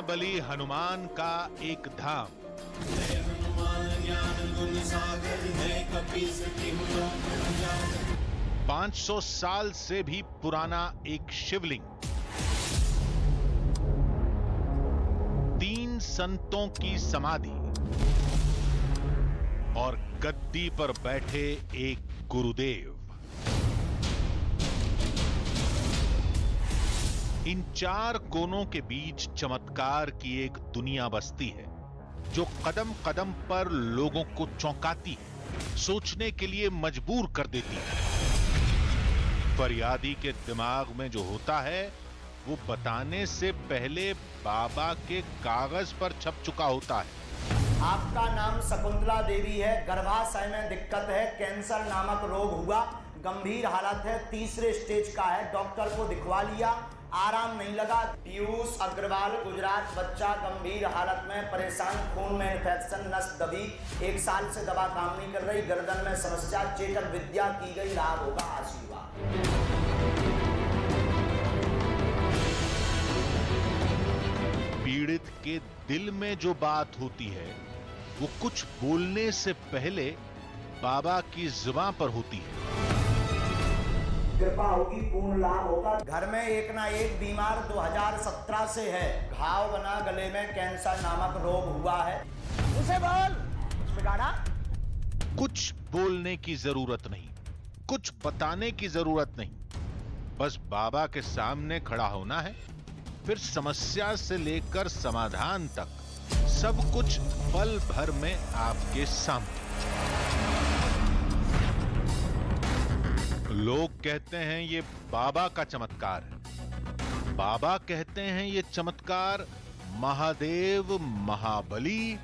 महाबली हनुमान का एक धाम, 500 साल से भी पुराना एक शिवलिंग, 3 संतों की समाधि और गद्दी पर बैठे एक गुरुदेव। इन 4 कोनों के बीच चमत्कार की एक दुनिया बसती है जो कदम कदम पर लोगों को चौंकाती है, सोचने के लिए मजबूर कर देती है। फरियादी के दिमाग में जो होता है वो बताने से पहले बाबा के कागज पर छप चुका होता है। आपका नाम शकुंतला देवी है, गर्भाशय में दिक्कत है, कैंसर नामक रोग हुआ, गंभीर हालत है, 3रे स्टेज का है, डॉक्टर को दिखवा लिया, आराम नहीं लगा। पीयूष अग्रवाल, गुजरात, बच्चा गंभीर हालत में, परेशान, खून में इन्फेक्शन, नस दबी, 1 साल से दवा काम नहीं कर रही, गर्दन में समस्या, चेतन विद्या की गई, लाभ होगा, आशीर्वाद। पीड़ित के दिल में जो बात होती है वो कुछ बोलने से पहले बाबा की जुबान पर होती है। कृपा होगी, पूर्ण लाभ होगा। घर में एक ना एक बीमार 2017 से है, घाव बना गले में, कैंसर नामक रोग हुआ है। उसे बोल, बिगाड़ा। कुछ बोलने की जरूरत नहीं, कुछ बताने की जरूरत नहीं, बस बाबा के सामने खड़ा होना है। फिर समस्या से लेकर समाधान तक सब कुछ पल भर में आपके सामने। लोग कहते हैं ये बाबा का चमत्कार है, बाबा कहते हैं ये चमत्कार महादेव, महाबली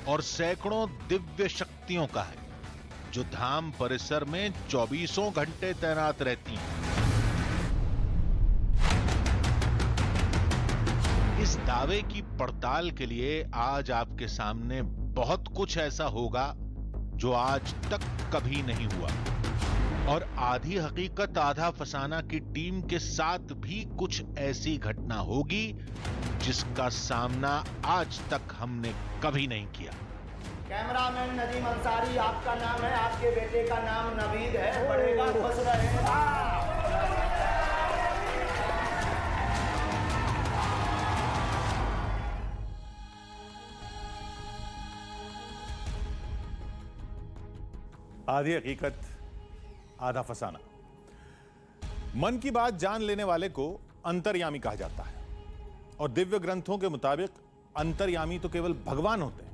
और सैकड़ों दिव्य शक्तियों का है जो धाम परिसर में 24 घंटे तैनात रहती हैं। इस दावे की पड़ताल के लिए आज आपके सामने बहुत कुछ ऐसा होगा जो आज तक कभी नहीं हुआ, और आधी हकीकत आधा फसाना की टीम के साथ भी कुछ ऐसी घटना होगी जिसका सामना आज तक हमने कभी नहीं किया। कैमरामैन नदीम अंसारी, आपका नाम है, आपके बेटे का नाम नवीद है, बढ़ेगा, खुश रहेगा। आधी हकीकत आधा फसाना। मन की बात जान लेने वाले को अंतर्यामी कहा जाता है, और दिव्य ग्रंथों के मुताबिक अंतर्यामी तो केवल भगवान होते हैं।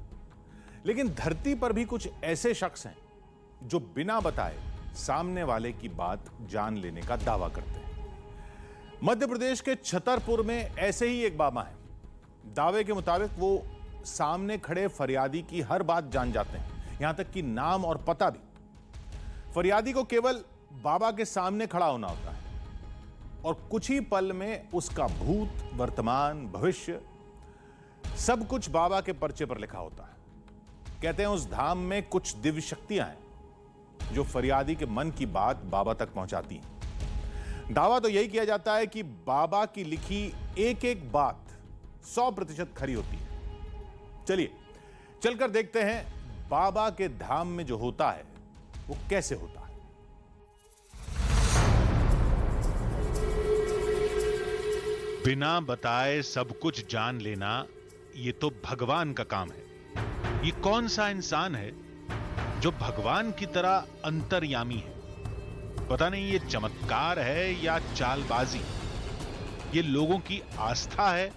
लेकिन धरती पर भी कुछ ऐसे शख्स हैं जो बिना बताए सामने वाले की बात जान लेने का दावा करते हैं। मध्य प्रदेश के छतरपुर में ऐसे ही एक बाबा हैं। दावे के मुताबिक वो सामने खड़े फरियादी की हर बात जान जाते हैं, यहां तक कि नाम और पता भी। फरियादी को केवल बाबा के सामने खड़ा होना होता है और कुछ ही पल में उसका भूत, वर्तमान, भविष्य सब कुछ बाबा के पर्चे पर लिखा होता है। कहते हैं उस धाम में कुछ दिव्य शक्तियां हैं जो फरियादी के मन की बात बाबा तक पहुंचाती हैं। दावा तो यही किया जाता है कि बाबा की लिखी एक एक बात 100% खरी होती है। चलिए चलकर देखते हैं बाबा के धाम में जो होता है वो कैसे होता है। बिना बताए सब कुछ जान लेना ये तो भगवान का काम है। ये कौन सा इंसान है जो भगवान की तरह अंतर्यामी है? पता नहीं ये चमत्कार है या चालबाजी, ये लोगों की आस्था है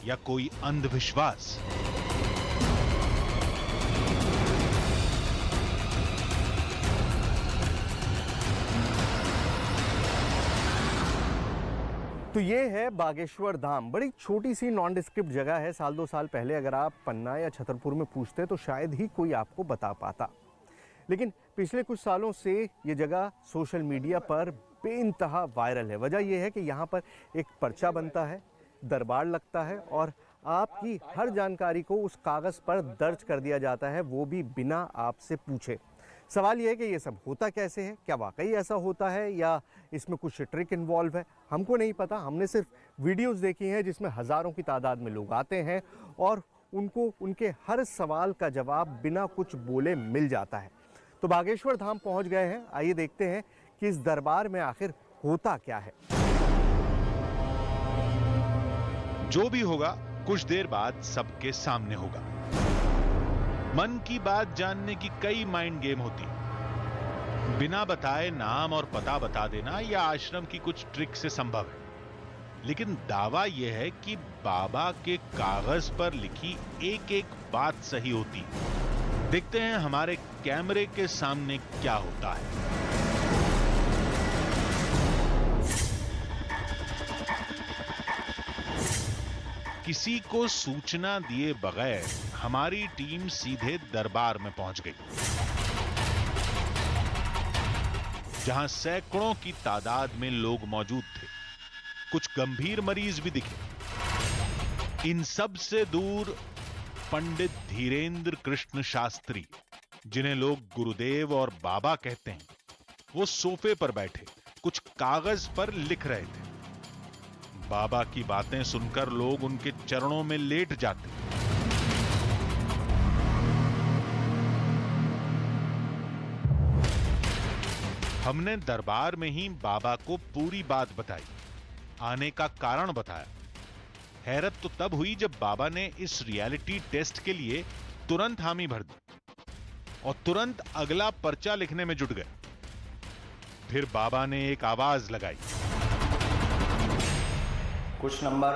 या कोई अंधविश्वास। तो ये है बागेश्वर धाम। बड़ी छोटी सी नॉन डिस्क्रिप्ट जगह है। साल 2 साल पहले अगर आप पन्ना या छतरपुर में पूछते तो शायद ही कोई आपको बता पाता, लेकिन पिछले कुछ सालों से ये जगह सोशल मीडिया पर बेइंतहा वायरल है। वजह यह है कि यहाँ पर एक पर्चा बनता है, दरबार लगता है और आपकी हर जानकारी को उस कागज़ पर दर्ज कर दिया जाता है, वो भी बिना आपसे पूछे। सवाल यह है कि ये सब होता कैसे है, क्या वाकई ऐसा होता है या इसमें कुछ ट्रिक इन्वॉल्व है, हमको नहीं पता। हमने सिर्फ वीडियोस देखी हैं जिसमें हज़ारों की तादाद में लोग आते हैं और उनको उनके हर सवाल का जवाब बिना कुछ बोले मिल जाता है। तो बागेश्वर धाम पहुंच गए हैं, आइए देखते हैं कि इस दरबार में आखिर होता क्या है। जो भी होगा कुछ देर बाद सबके सामने होगा। मन की बात जानने की कई माइंड गेम होती है। बिना बताए नाम और पता बता देना या आश्रम की कुछ ट्रिक से संभव है, लेकिन दावा यह है कि बाबा के कागज पर लिखी एक एक बात सही होती है। देखते हैं हमारे कैमरे के सामने क्या होता है। किसी को सूचना दिए बगैर हमारी टीम सीधे दरबार में पहुंच गई, जहां सैकड़ों की तादाद में लोग मौजूद थे। कुछ गंभीर मरीज भी दिखे। इन सब से दूर पंडित धीरेन्द्र कृष्ण शास्त्री, जिन्हें लोग गुरुदेव और बाबा कहते हैं, वो सोफे पर बैठे कुछ कागज पर लिख रहे थे। बाबा की बातें सुनकर लोग उनके चरणों में लेट जाते। हमने दरबार में ही बाबा को पूरी बात बताई, आने का कारण बताया। हैरत तो तब हुई जब बाबा ने इस रियलिटी टेस्ट के लिए तुरंत हामी भर दी और तुरंत अगला पर्चा लिखने में जुट गए। फिर बाबा ने एक आवाज लगाई। कुछ नंबर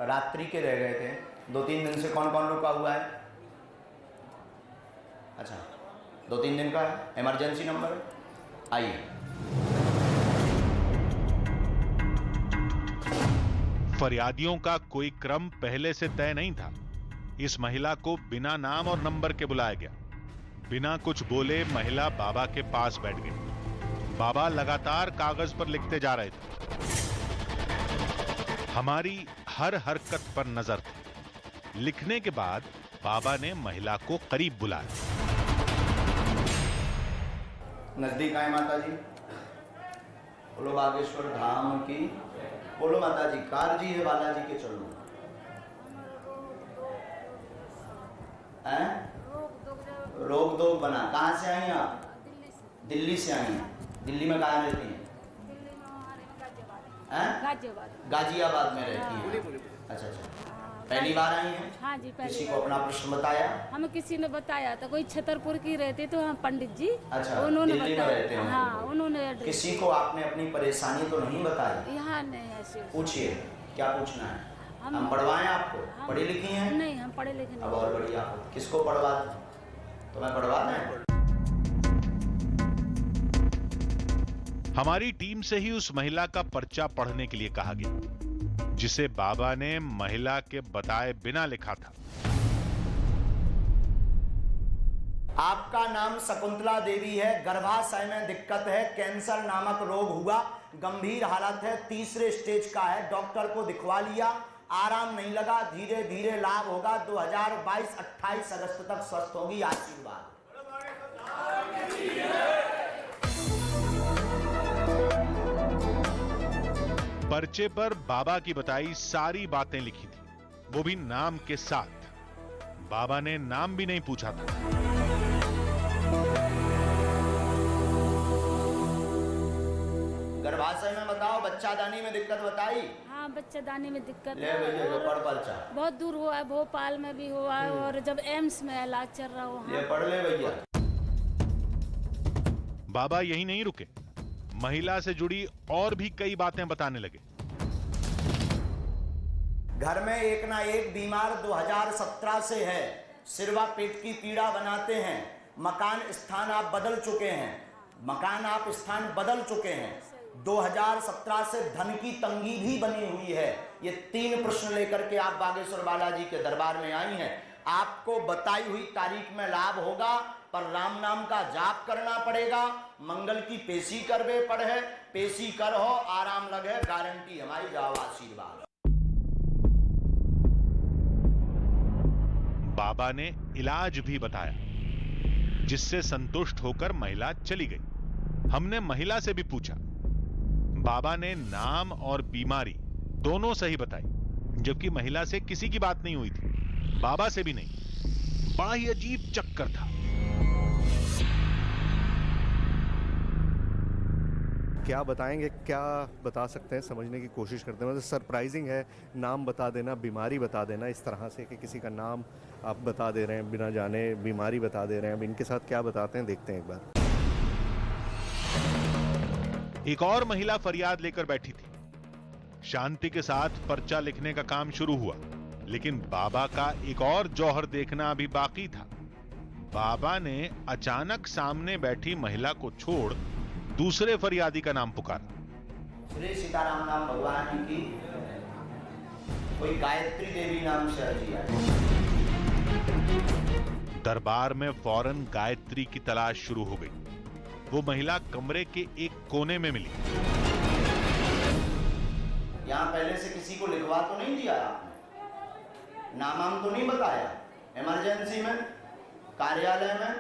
रात्रि के रह गए थे। 2-3 दिन से कौन कौन रुका हुआ है? अच्छा, 2-3 दिन का है। इमरजेंसी नंबर है, आइए। फरियादियों का कोई क्रम पहले से तय नहीं था। इस महिला को बिना नाम और नंबर के बुलाया गया। बिना कुछ बोले महिला बाबा के पास बैठ गई। बाबा लगातार कागज पर लिखते जा रहे थे। हमारी हर हरकत पर नजर थी। लिखने के बाद बाबा ने महिला को करीब बुलाया। नजदीक आए माता जी। बोलो बागेश्वर धाम की। बोलो माता जी। कार जी है बालाजी के चलो। रोक दो बना। कहाँ से आई आप? दिल्ली से आई हैं। दिल्ली में कहाँ रहती हैं? गाजियाबाद में रहती हैं। अच्छा अच्छा, पहली बार आई हैं? हाँ जी, पहली किसी को अपना प्रश्न बताया? हमें किसी ने बताया था, कोई छतरपुर की रहती तो हम पंडित जी। अच्छा, उन्होंने दिल्ली में रहते हैं? हाँ, उन्होंने किसी को आपने अपनी परेशानी तो नहीं बताई? यहाँ नहीं ऐसे। पूछिए, क्या पूछना है? हम पढ़वाएं आपको? पढ़ी लिखी हैं? नहीं, हम पढ़े लिखे नहीं। अब और बढ़िया। किसको पढ़वा दें? तो मैं पढ़वा दें? हमारी टीम से ही उस महिला का पर्चा पढ़ने के लिए कहा गया, जिसे बाबा ने महिला के बताए बिना लिखा था। आपका नाम शकुंतला देवी है। गर्भाशय में दिक्कत है, कैंसर नामक रोग हुआ, गंभीर हालत है, 3रे स्टेज का है। डॉक्टर को दिखवा लिया, आराम नहीं लगा, धीरे धीरे लाभ होगा। 2022 28 अगस्त तक स्वस्थ होगी। आशीर्वाद। पर्चे पर बाबा की बताई सारी बातें लिखी थी, वो भी नाम के साथ। बाबा ने नाम भी नहीं पूछा था। गर्भाशय में बताओ, बच्चादानी में दिक्कत बताई? हाँ, बच्चादानी में दिक्कत ले भैया, जो पढ़ पर्चा। बहुत दूर हुआ है, भोपाल में भी हुआ है और जब एम्स में इलाज चल रहा हो। ये पढ़ ले भैया। बाबा यही नहीं रुके, महिला से जुड़ी और भी कई बातें बताने लगे। घर में एक ना एक बीमार 2017 से है। सिरवा पेट की पीड़ा बनाते हैं। मकान स्थान आप बदल चुके हैं। 2017 से धन की तंगी भी बनी हुई है। ये 3 प्रश्न लेकर के आप बागेश्वर बालाजी के दरबार में आई हैं। आपको बताई हुई तारीख में लाभ होगा, पर राम नाम का जाप करना पड़ेगा। मंगल की पेशी करवे पड़े, पेशी कर हो, आराम लगे, गारंटी हमारी। जाओ, आशीर्वाद। बाबा ने इलाज भी बताया। जिससे संतुष्ट होकर महिला चली गई। हमने महिला से भी पूछा। बाबा ने नाम और बीमारी दोनों सही बताई, जबकि महिला से किसी की बात नहीं हुई थी, बाबा से भी नहीं। बड़ा ही अजीब चक्कर था। क्या बताएंगे, क्या बता सकते हैं, समझने की कोशिश करते हैं। मतलब सरप्राइजिंग है, नाम बता देना, बीमारी बता देना, इस तरह से कि किसी का नाम आप बता दे रहे हैं बिना जाने, बीमारी बता दे रहे हैं। अब इनके साथ क्या बताते हैं, देखते हैं एक बार। एक और महिला फरियाद लेकर बैठी थी। शांति के साथ पर्चा लिखने का काम शुरू हुआ, लेकिन बाबा का एक और जौहर देखना अभी बाकी था। बाबा ने अचानक सामने बैठी महिला को छोड़ दूसरे फरियादी का नाम पुकारा। श्री सीताराम नाम भगवान की कोई गायत्री देवी नाम से अर्जी आई। दरबार में फौरन गायत्री की तलाश शुरू हो गई। वो महिला कमरे के एक कोने में मिली। यहाँ पहले से किसी को लिखवा तो नहीं दिया आपने? नाम तो नहीं बताया? इमरजेंसी में, कार्यालय में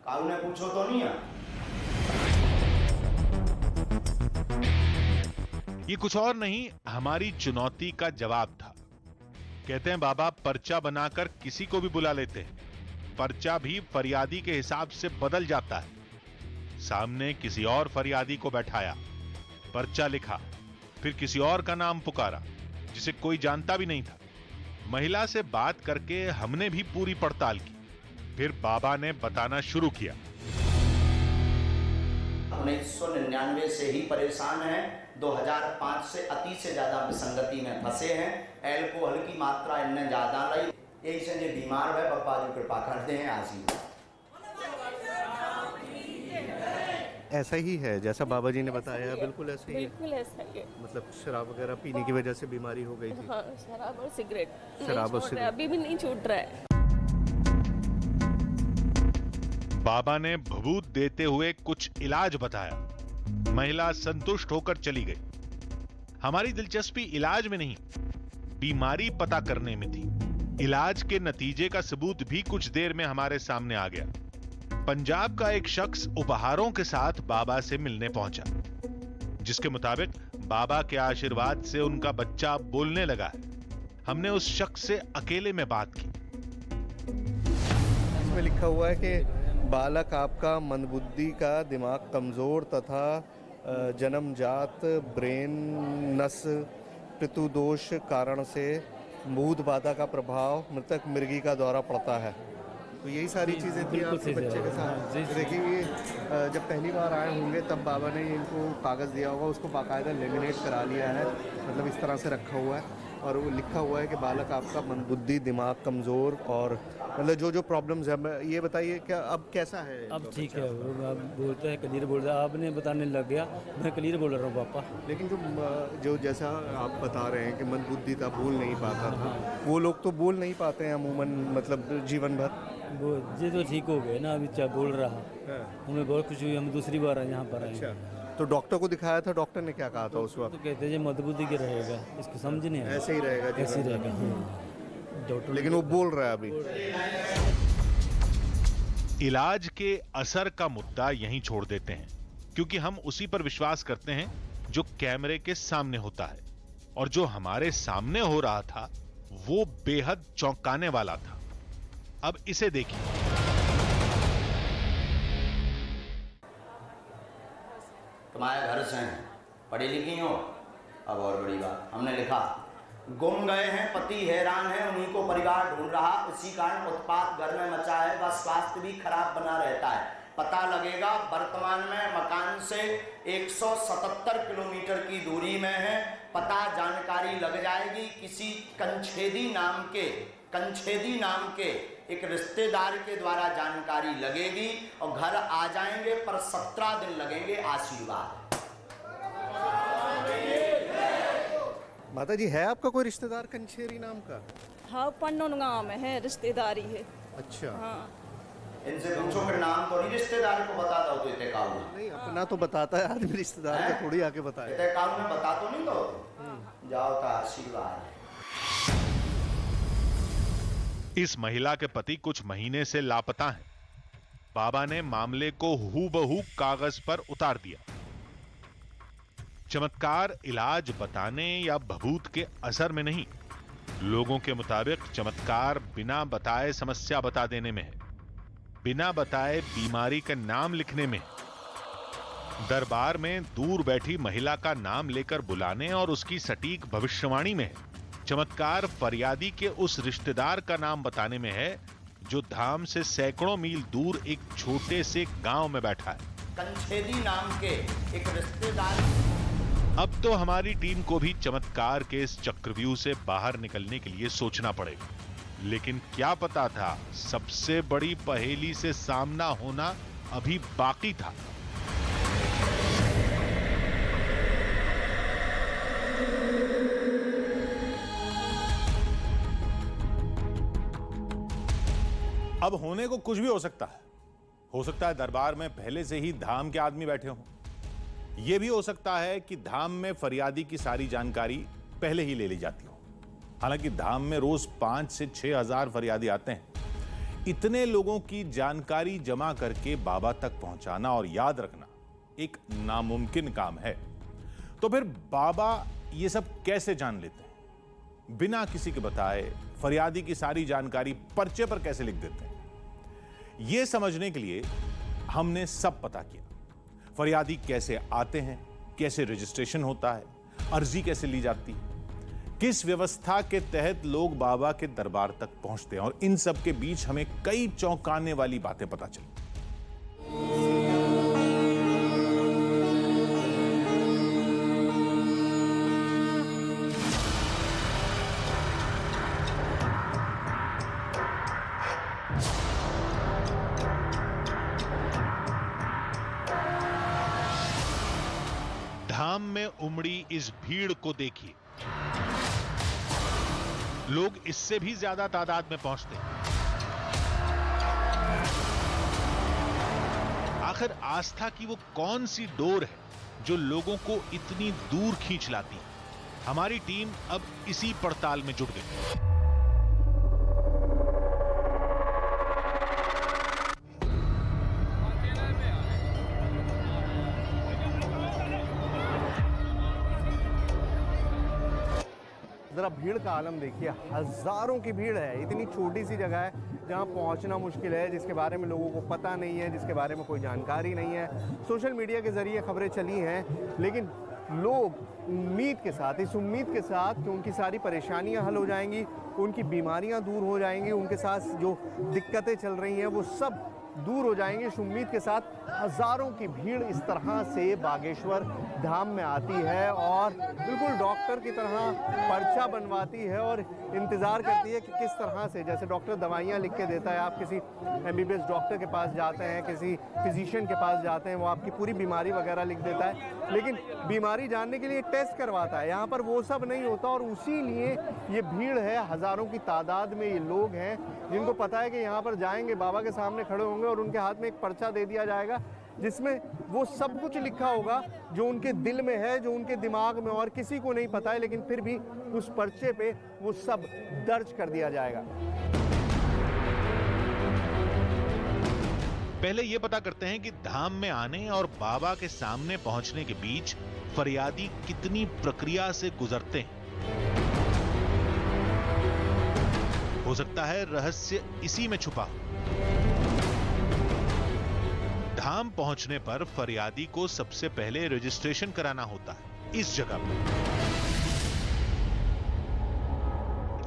काऊ ने पूछो तो नहीं है? ये कुछ और नहीं, हमारी चुनौती का जवाब था। कहते हैं बाबा पर्चा बनाकर किसी को भी बुला लेते हैं। पर्चा भी फरियादी के हिसाब से बदल जाता है। सामने किसी और फरियादी को बैठाया, पर्चा लिखा, फिर किसी और का नाम पुकारा जिसे कोई जानता भी नहीं था। महिला से बात करके हमने भी पूरी पड़ताल की। फिर बाबा ने बताना शुरू किया। 1999 से ही परेशान हैं, 2005 से अति से ज्यादा विसंगति में फंसे हैं, एल्कोहल की मात्रा इनने ज्यादा लाई, यही से जो बीमार है पप्पा जो कृपा करते हैं आशीर्वाद। ऐसा ही है जैसा बाबा जी ने बताया, बिल्कुल ऐसा ही है। बिल्कुल ऐसा ही है। मतलब शराब वगैरह पीने की वजह से बीमारी हो गई थी। हाँ, शराब और सिगरेट शराब और नहीं छोड़ रहा है, सिगरेट। अभी भी नहीं छूट रहा है। बाबा ने भभूत देते हुए कुछ इलाज बताया। महिला संतुष्ट होकर चली गई। हमारी दिलचस्पी इलाज में नहीं, बीमारी पता करने में थी। इलाज के नतीजे का सबूत भी कुछ देर में हमारे सामने आ गया। पंजाब का एक शख्स उपहारों के साथ बाबा से मिलने पहुंचा, जिसके मुताबिक बाबा के आशीर्वाद से उनका बच्चा बोलने लगा है। हमने उस शख्स से अकेले में बात की। इसमें लिखा हुआ है कि बालक आपका मंदबुद्धि का, दिमाग कमज़ोर तथा जन्मजात ब्रेन नस पितुदोष कारण से मूद बाधा का प्रभाव, मृतक मृगी का दौरा पड़ता है। तो यही सारी चीज़ें थी आपके बच्चे के साथ। देखिए ये जब पहली बार आए होंगे तब बाबा ने इनको कागज़ दिया होगा, उसको बाकायदा लेमिनेट करा लिया है, मतलब इस तरह से रखा हुआ है और वो लिखा हुआ है कि बालक आपका मंदबुद्धि, दिमाग कमज़ोर और मतलब जो जो प्रॉब्लम्स है। ये बताइए क्या अब कैसा है? अब ठीक है, वो अब बोलता है, क्लियर बोल रहा है। आपने बताने लग गया, मैं क्लियर बोल रहा हूँ पापा। लेकिन जो जैसा आप बता रहे हैं कि मंदबुद्धि था, बोल नहीं पाता था, वो लोग तो बोल नहीं पाते हैं अमूमन, मतलब जीवन भर। वो ये तो ठीक हो गए ना, अभी क्या बोल रहा। हमें बहुत खुशी हुई, हम दूसरी बार यहाँ पर आए। अच्छा, तो डॉक्टर को दिखाया था, डॉक्टर ने क्या कहा था उस वक्त? तो कहते हैं मंदबुद्धि के रहेगा, इसको समझ नहीं आया। ऐसे ही रहेगा, ऐसे ही रहेगा। डॉक्टर लेकिन वो बोल रहा है अभी। इलाज के असर का मुद्दा यहीं छोड़ देते हैं, क्योंकि हम उसी पर विश्वास करते हैं जो कैमरे के सामने होता है। और जो हमारे सामने हो रहा था वो बेहद चौंकाने वाला था। अब इसे देखिए। तुम्हारे घर से हैं, पढ़ी लिखी हो? अब और बड़ी बात, हमने लिखा गुम गए हैं, पति हैरान है, उन्हीं को परिवार ढूंढ रहा, उसी कारण उत्पात घर में मचा है, व स्वास्थ्य भी खराब बना रहता है। पता लगेगा, वर्तमान में मकान से 177 किलोमीटर की दूरी में है। पता जानकारी लग जाएगी, किसी कंछेदी नाम के एक रिश्तेदार के द्वारा जानकारी लगेगी और घर आ जाएंगे, पर 17 दिन लगेंगे। आशीर्वाद। माता जी, है आपका कोई रिश्तेदार कंछेरी नाम का? हाँ, पन्नों गाँव में है, रिश्तेदारी है। अच्छा। हाँ, इनसे पूछो कि नाम तो नहीं रिश्तेदार को बताता हो तो इतने काऊ नहीं, अपना तो बताता है आदमी, रिश्तेदार का थोड़ी आके बताए। इतने काऊ में बता तो नहीं दो। जाओ का आशीर्वाद। इस महिला के पति कुछ महीने से लापता हैं। बाबा ने मामले को हूबहू कागज पर उतार दिया। चमत्कार इलाज बताने या भभूत के असर में नहीं, लोगों के मुताबिक चमत्कार बिना बताए समस्या बता देने में है, बिना बताए बीमारी का नाम लिखने में है, दरबार में दूर बैठी महिला का नाम लेकर बुलाने और उसकी सटीक भविष्यवाणी में है, चमत्कार फरियादी के उस रिश्तेदार का नाम बताने में है जो धाम से सैकड़ों मील दूर एक छोटे से गांव में बैठा है। कंछेदी नाम के एक रिश्तेदार। अब तो हमारी टीम को भी चमत्कार के इस चक्रव्यूह से बाहर निकलने के लिए सोचना पड़ेगा, लेकिन क्या पता था सबसे बड़ी पहेली से सामना होना अभी बाकी था। अब होने को कुछ भी हो सकता है। हो सकता है दरबार में पहले से ही धाम के आदमी बैठे हों। यह भी हो सकता है कि धाम में फरियादी की सारी जानकारी पहले ही ले ली जाती हो। हालांकि धाम में रोज 5 से 6 हजार फरियादी आते हैं। इतने लोगों की जानकारी जमा करके बाबा तक पहुंचाना और याद रखना एक नामुमकिन काम है। तो फिर बाबा ये सब कैसे जान लेते हैं? बिना किसी के बताए फरियादी की सारी जानकारी पर्चे पर कैसे लिख देते हैं? यह समझने के लिए हमने सब पता किया। फरियादी कैसे आते हैं, कैसे रजिस्ट्रेशन होता है, अर्जी कैसे ली जाती है, किस व्यवस्था के तहत लोग बाबा के दरबार तक पहुंचते हैं, और इन सब के बीच हमें कई चौंकाने वाली बातें पता चली। धाम में उमड़ी इस भीड़ को देखिए। लोग इससे भी ज्यादा तादाद में पहुंचते हैं। आखिर आस्था की वो कौन सी डोर है जो लोगों को इतनी दूर खींच लाती है? हमारी टीम अब इसी पड़ताल में जुट गई। ज़रा भीड़ का आलम देखिए, हज़ारों की भीड़ है। इतनी छोटी सी जगह है जहाँ पहुँचना मुश्किल है, जिसके बारे में लोगों को पता नहीं है, जिसके बारे में कोई जानकारी नहीं है। सोशल मीडिया के ज़रिए खबरें चली हैं, लेकिन लोग उम्मीद के साथ, इस उम्मीद के साथ कि उनकी सारी परेशानियाँ हल हो जाएंगी, उनकी बीमारियाँ दूर हो जाएंगी, उनके साथ जो दिक्कतें चल रही हैं वो सब दूर हो जाएंगे, इस उम्मीद के साथ हज़ारों की भीड़ इस तरह से बागेश्वर धाम में आती है और बिल्कुल डॉक्टर की तरह पर्चा बनवाती है और इंतज़ार करती है कि किस तरह से, जैसे डॉक्टर दवाइयाँ लिख के देता है, आप किसी MBBS डॉक्टर के पास जाते हैं, किसी फिजिशियन के पास जाते हैं, वो आपकी पूरी बीमारी वगैरह लिख देता है, लेकिन बीमारी जानने के लिए टेस्ट करवाता है। यहाँ पर वो सब नहीं होता और उसी लिए ये भीड़ है। हज़ारों की तादाद में ये लोग हैं जिनको पता है कि यहाँ पर जाएंगे, बाबा के सामने खड़े होंगे और उनके हाथ में एक पर्चा दे दिया जाएगा जिसमें वो सब कुछ लिखा होगा जो उनके दिल में है, जो उनके दिमाग में और किसी को नहीं पता है, लेकिन फिर भी उस पर्चे पे वो सब दर्ज कर दिया जाएगा। पहले यह पता करते हैं कि धाम में आने और बाबा के सामने पहुंचने के बीच फरियादी कितनी प्रक्रिया से गुजरते हैं। हो सकता है रहस्य इसी में छुपा हो। धाम पहुंचने पर फरियादी को सबसे पहले रजिस्ट्रेशन कराना होता है इस जगह पर।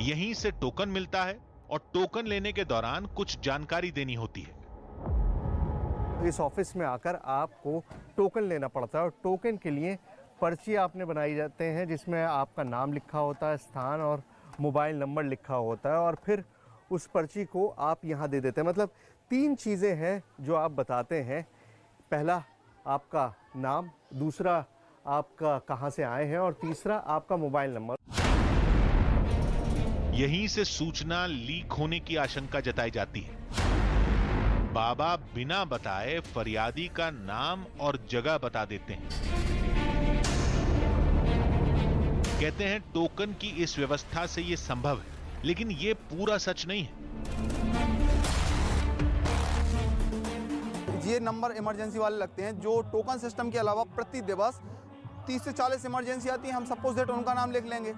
यहीं से टोकन मिलता है और टोकन लेने के दौरान कुछ जानकारी देनी होती है। इस ऑफिस में आकर आपको टोकन लेना पड़ता है और टोकन के लिए पर्ची आपने बनाई जाते हैं जिसमें आपका नाम लिखा होता है, स्थान और मोबाइल नंबर लिखा होता है और फिर उस पर्ची को आप यहाँ दे देते हैं। मतलब 3 चीज़ें हैं जो आप बताते हैं। पहला आपका नाम, दूसरा आपका कहाँ से आए हैं और तीसरा आपका मोबाइल नंबर। यहीं से सूचना लीक होने की आशंका जताई जाती है। बाबा बिना बताए फरियादी का नाम और जगह बता देते हैं। कहते हैं टोकन की इस व्यवस्था से यह संभव है, लेकिन यह पूरा सच नहीं है। ये नंबर इमरजेंसी वाले लगते हैं। जो टोकन सिस्टम के अलावा प्रति दिवस 30 से 40 इमरजेंसी आती है, हम सपोज दैट उनका नाम लिख लेंगे,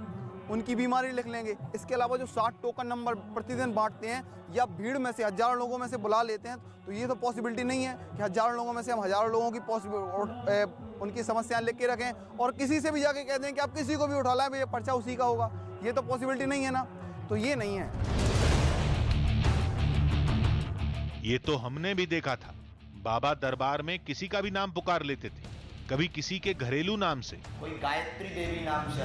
उनकी बीमारी लिख लेंगे। इसके अलावा जो 60 टोकन नंबर प्रतिदिन बांटते हैं या भीड़ में से हज़ारों लोगों में से बुला लेते हैं, तो ये तो पॉसिबिलिटी नहीं है कि हज़ारों लोगों में से हम हज़ारों लोगों की उनकी समस्याएं लिख के रखें और किसी से भी जाके कह दें कि आप किसी को भी उठा लाएं, भैया पर्चा उसी का होगा। ये तो पॉसिबिलिटी नहीं है ना, तो ये नहीं है। ये तो हमने भी देखा था, बाबा दरबार में किसी का भी नाम पुकार लेते थे, कभी किसी के घरेलू नाम से, कोई गायत्री देवी नाम से,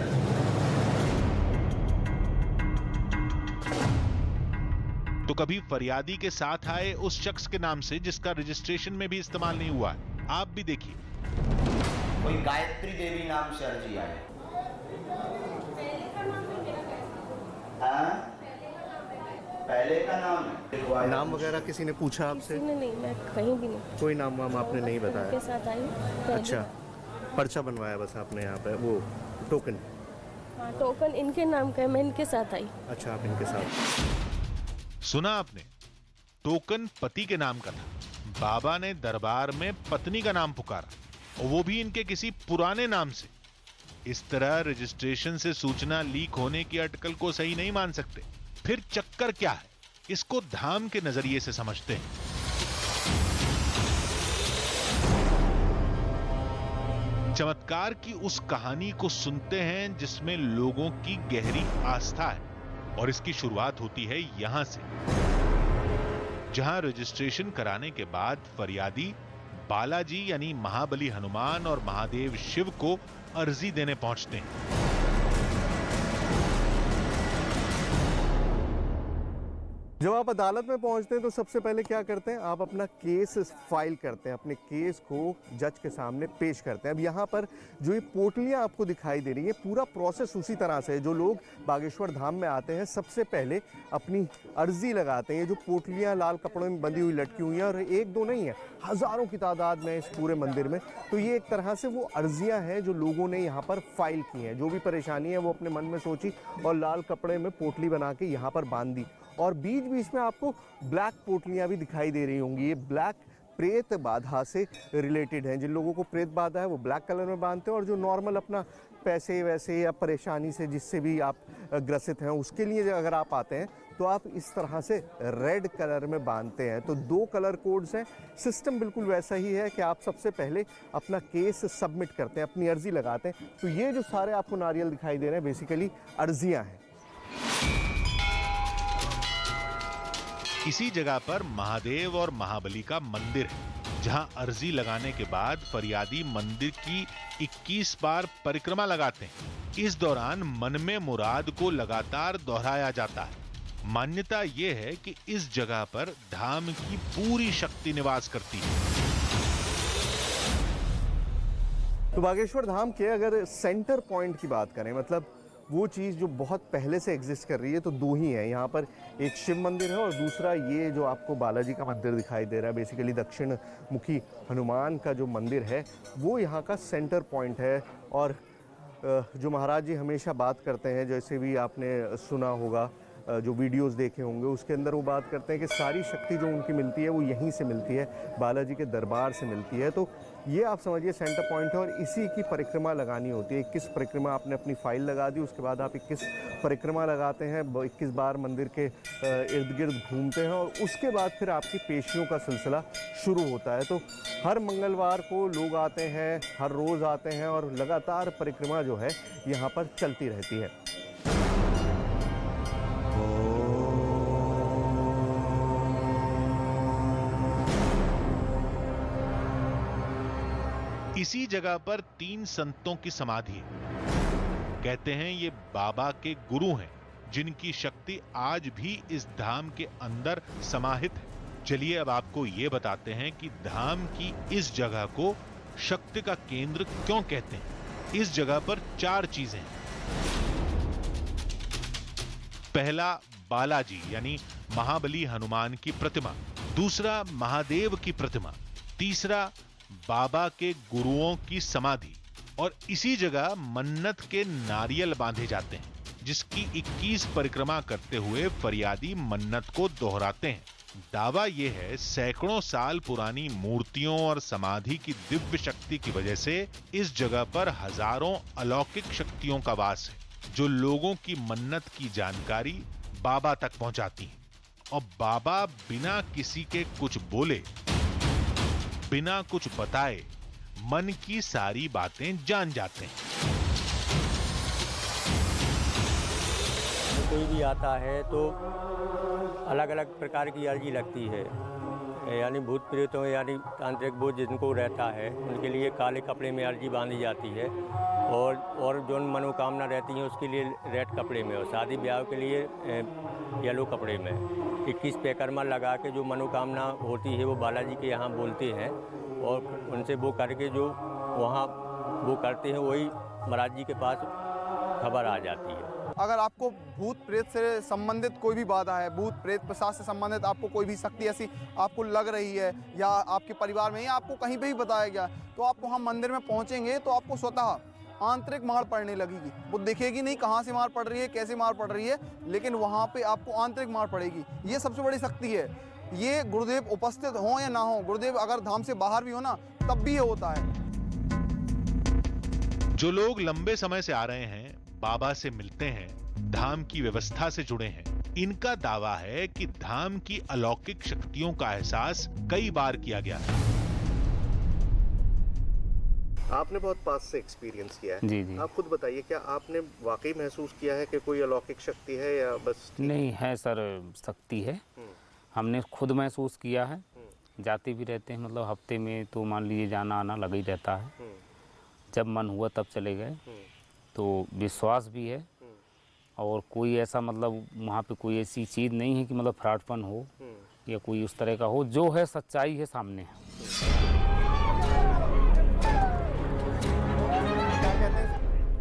तो कभी फरियादी के साथ आए उस शख्स के नाम से जिसका रजिस्ट्रेशन में भी इस्तेमाल नहीं हुआ है। आप भी देखिए, कोई गायत्री देवी नाम से अर्जी आई। पहले का नाम है? नाम वगैरह किसी ने पूछा आपसे? नहीं, मैं कहीं भी नहीं। कोई नाम वाम आपने नहीं बताया? के साथ आई पहले। अच्छा, पर्चा बनवाया बस आपने यहाँ पे, वो टोकन? हाँ, टोकन इनके नाम का है, मैं इनके साथ आई। अच्छा, आप इनके साथ। सुना आपने, टोकन पति के नाम का था, बाबा ने दरबार में पत्नी का नाम पुकारा और वो भी इनके किसी पुराने नाम से। इस तरह रजिस्ट्रेशन से सूचना लीक होने की अटकल को सही नहीं मान सकते। फिर चक्कर क्या है, इसको धाम के नजरिए से समझते हैं। चमत्कार की उस कहानी को सुनते हैं जिसमें लोगों की गहरी आस्था है, और इसकी शुरुआत होती है यहां से, जहां रजिस्ट्रेशन कराने के बाद फरियादी बालाजी यानी महाबली हनुमान और महादेव शिव को अर्जी देने पहुंचते हैं। जब आप अदालत में पहुंचते हैं तो सबसे पहले क्या करते हैं, आप अपना केस फाइल करते हैं, अपने केस को जज के सामने पेश करते हैं। अब यहाँ पर जो ये पोटलियाँ आपको दिखाई दे रही है, पूरा प्रोसेस उसी तरह से है। जो लोग बागेश्वर धाम में आते हैं सबसे पहले अपनी अर्जी लगाते हैं। जो पोटलियाँ लाल कपड़ों में बंधी हुई लटकी हुई हैं, और एक दो नहीं है, हज़ारों की तादाद में इस पूरे मंदिर में। तो ये एक तरह से वो अर्जियाँ हैं जो लोगों ने यहाँ पर फाइल की हैं। जो भी परेशानी है वो अपने मन में सोची और लाल कपड़े में पोटली बना के यहाँ पर बांध दी। और बीच बीच में आपको ब्लैक पोटलियाँ भी दिखाई दे रही होंगी। ये ब्लैक प्रेत बाधा से रिलेटेड हैं। जिन लोगों को प्रेत बाधा है वो ब्लैक कलर में बांधते हैं, और जो नॉर्मल अपना पैसे वैसे या परेशानी से जिससे भी आप ग्रसित हैं उसके लिए अगर आप आते हैं तो आप इस तरह से रेड कलर में बांधते हैं। तो 2 कलर कोड्स हैं। सिस्टम बिल्कुल वैसा ही है कि आप सबसे पहले अपना केस सबमिट करते हैं, अपनी अर्जी लगाते हैं। तो ये जो सारे आपको नारियल दिखाई दे रहे हैं बेसिकली अर्जियाँ हैं। इसी जगह पर महादेव और महाबली का मंदिर है, जहां अर्जी लगाने के बाद फरियादी मंदिर की 21 बार परिक्रमा लगाते हैं। इस दौरान मन में मुराद को लगातार दोहराया जाता है। मान्यता यह है कि इस जगह पर धाम की पूरी शक्ति निवास करती है। तो बागेश्वर धाम के अगर सेंटर पॉइंट की बात करें, मतलब वो चीज़ जो बहुत पहले से एग्जिस्ट कर रही है, तो 2 ही हैं यहाँ पर। एक शिव मंदिर है और दूसरा ये जो आपको बालाजी का मंदिर दिखाई दे रहा है, बेसिकली दक्षिण मुखी हनुमान का जो मंदिर है वो यहाँ का सेंटर पॉइंट है। और जो महाराज जी हमेशा बात करते हैं, जैसे भी आपने सुना होगा, जो वीडियोस देखे होंगे उसके अंदर वो बात करते हैं कि सारी शक्ति जो उनकी मिलती है वो यहीं से मिलती है, बालाजी के दरबार से मिलती है। तो ये आप समझिए सेंटर पॉइंट है, और इसी की परिक्रमा लगानी होती है। 21 परिक्रमा आपने अपनी फाइल लगा दी, उसके बाद आप 21 परिक्रमा लगाते हैं, 21 बार मंदिर के इर्द गिर्द घूमते हैं, और उसके बाद फिर आपकी पेशियों का सिलसिला शुरू होता है। तो हर मंगलवार को लोग आते हैं, हर रोज़ आते हैं, और लगातार परिक्रमा जो है यहाँ पर चलती रहती है। इसी जगह पर 3 संतों की समाधि है। कहते हैं ये बाबा के गुरु हैं, जिनकी शक्ति आज भी इस धाम के अंदर समाहित है। चलिए अब आपको ये बताते हैं कि धाम की इस जगह को शक्ति का केंद्र क्यों कहते हैं। इस जगह पर 4 चीजें हैं। पहला, बालाजी यानी महाबली हनुमान की प्रतिमा। दूसरा, महादेव की प्रतिमा। तीसरा, बाबा के गुरुओं की समाधि। और इसी जगह मन्नत के नारियल बांधे जाते हैं, जिसकी 21 परिक्रमा करते हुए फरियादी मन्नत को दोहराते हैं। दावा यह है सैकड़ों साल पुरानी मूर्तियों और समाधि की दिव्य शक्ति की वजह से इस जगह पर हजारों अलौकिक शक्तियों का वास है जो लोगों की मन्नत की जानकारी बाबा तक पहुंचाती हैं और बाबा बिना किसी के कुछ बोले, बिना कुछ बताए मन की सारी बातें जान जाते हैं। कोई भी आता है तो अलग अलग प्रकार की अर्जी लगती है, यानी भूत प्रेतों यानी तांत्रिक बोझ जिनको रहता है उनके लिए काले कपड़े में अर्जी बांधी जाती है और जो मनोकामना रहती है उसके लिए रेड कपड़े में और शादी ब्याह के लिए येलो कपड़े में 21 पैकर्मा लगा के जो मनोकामना होती है वो बालाजी के यहाँ बोलते हैं और उनसे वो करके जो वहाँ वो करते हैं वही महाराज जी के पास खबर आ जाती है। अगर आपको भूत प्रेत से संबंधित कोई भी बाधा है, भूत प्रेत प्रसाद से संबंधित आपको कोई भी शक्ति ऐसी आपको लग रही है या आपके परिवार में या आपको कहीं पे भी बताया गया, तो आप वहाँ मंदिर में पहुँचेंगे तो आपको स्वतः आंतरिक मार पड़ने लगेगी। वो दिखेगी नहीं कहाँ से मार पड़ रही है, कैसे मार पड़ रही है, लेकिन वहाँ पे आपको आंतरिक मार पड़ेगी। ये सबसे बड़ी शक्ति है। ये गुरुदेव उपस्थित हों या ना हो, गुरुदेव अगर धाम से बाहर भी हो ना तब भी ये होता है। जो लोग लंबे समय से आ रहे हैं, बाबा से मिलते हैं, धाम की व्यवस्था से जुड़े हैं, इनका दावा है कि धाम की अलौकिक शक्तियों का एहसास कई बार किया गया है। आपने बहुत पास से एक्सपीरियंस किया है। जी जी। आप खुद बताइए, क्या आपने वाकई महसूस किया है कि कोई अलौकिक शक्ति है या बस? नहीं है सर, शक्ति है, हमने खुद महसूस किया है। जाते भी रहते हैं, मतलब हफ्ते में तो मान लीजिए जाना आना लगा ही रहता है। जब मन हुआ तब चले गए, तो विश्वास भी है। और कोई ऐसा मतलब वहाँ पे कोई ऐसी चीज़ नहीं है कि मतलब फ्रॉडपन हो या कोई उस तरह का हो, जो है सच्चाई है सामने।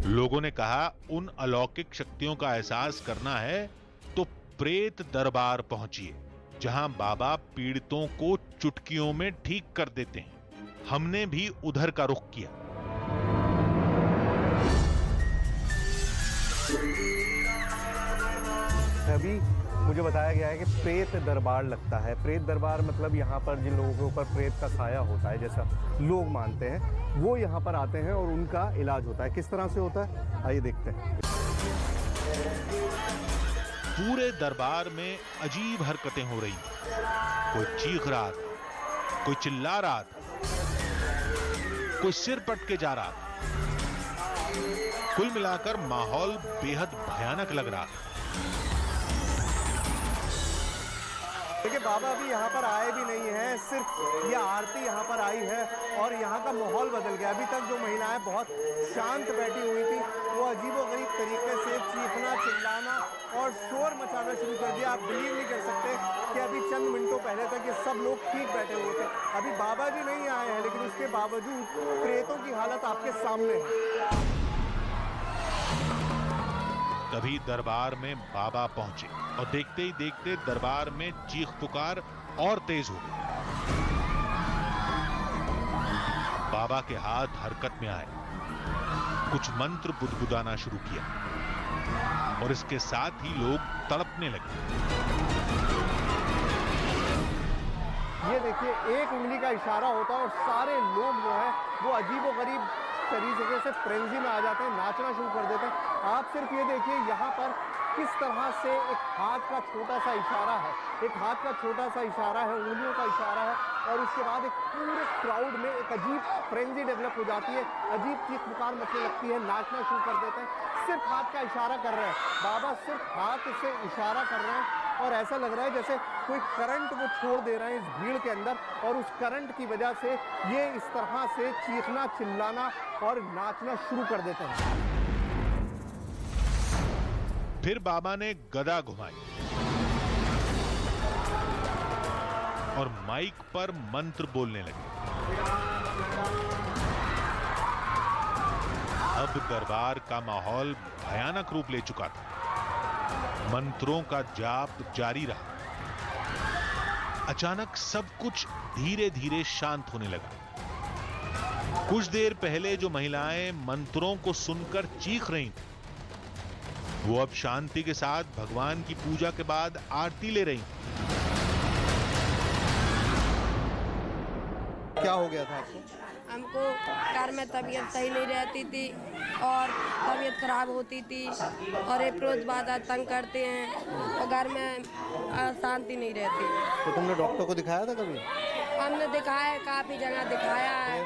लोगों ने कहा उन अलौकिक शक्तियों का एहसास करना है तो प्रेत दरबार पहुंचिए, जहां बाबा पीड़ितों को चुटकियों में ठीक कर देते हैं। हमने भी उधर का रुख किया। अभी मुझे बताया गया है कि प्रेत दरबार लगता है। प्रेत दरबार मतलब यहाँ पर जिन लोगों के ऊपर प्रेत का साया होता है, जैसा लोग मानते हैं, वो यहाँ पर आते हैं और उनका इलाज होता है। किस तरह से होता है आइए देखते हैं। पूरे दरबार में अजीब हरकतें हो रही, कोई चीख रहा था, कोई चिल्ला रहा था, कोई सिर पटके जा रहा था। कुल मिलाकर माहौल बेहद भयानक लग रहा था। देखिए बाबा भी यहाँ पर आए भी नहीं हैं, सिर्फ ये आरती यहाँ पर आई है और यहाँ का माहौल बदल गया। अभी तक जो महिलाएं बहुत शांत बैठी हुई थी, वो अजीबोगरीब तरीके से चीखना, चिल्लाना और शोर मचाना शुरू कर दिया। आप बिलीव नहीं कर सकते कि अभी चंद मिनटों पहले तक ये सब लोग ठीक बैठे हुए थे। अभी बाबा जी नहीं आए हैं, लेकिन उसके बावजूद प्रेतों की हालत आपके सामने है। तभी दरबार में बाबा पहुंचे और देखते ही देखते दरबार में चीख पुकार और तेज हो गई। बाबा के हाथ हरकत में आए, कुछ मंत्र बुदबुदाना शुरू किया और इसके साथ ही लोग तड़पने लगे। ये देखिए, एक उंगली का इशारा होता है और सारे लोग जो है वो अजीबोगरीब तरीके से फ्रेंजी में आ जाते हैं, नाचना शुरू कर देते हैं। आप सिर्फ ये देखिए यहाँ पर किस तरह से एक हाथ का छोटा सा इशारा है, एक हाथ का छोटा सा इशारा है, उंगलियों का इशारा है और उसके बाद एक पूरे क्राउड में एक अजीब फ्रेंजी डेवलप हो जाती है, अजीब चीख पुकार मचने लगती है, नाचना शुरू कर देते हैं। सिर्फ हाथ का इशारा कर रहे हैं बाबा, सिर्फ हाथ से इशारा कर रहे हैं और ऐसा लग रहा है जैसे कोई करंट वो छोड़ दे रहे हैं इस भीड़ के अंदर और उस करंट की वजह से ये इस तरह से चीखना, चिल्लाना और नाचना शुरू कर देते हैं। फिर बाबा ने गदा घुमाई और माइक पर मंत्र बोलने लगे। अब दरबार का माहौल भयानक रूप ले चुका था। मंत्रों का जाप जारी रहा। अचानक सब कुछ धीरे धीरे शांत होने लगा। कुछ देर पहले जो महिलाएं मंत्रों को सुनकर चीख रही थी, वो अब शांति के साथ भगवान की पूजा के बाद आरती ले रही। क्या हो गया था आपको? हमको घर में तबीयत सही नहीं रहती थी और तबीयत खराब होती थी और एक रोज बाद तंग करते हैं और घर में शांति नहीं रहती। तो तुमने डॉक्टर को दिखाया था कभी? हमने दिखाया है, काफ़ी जगह दिखाया है,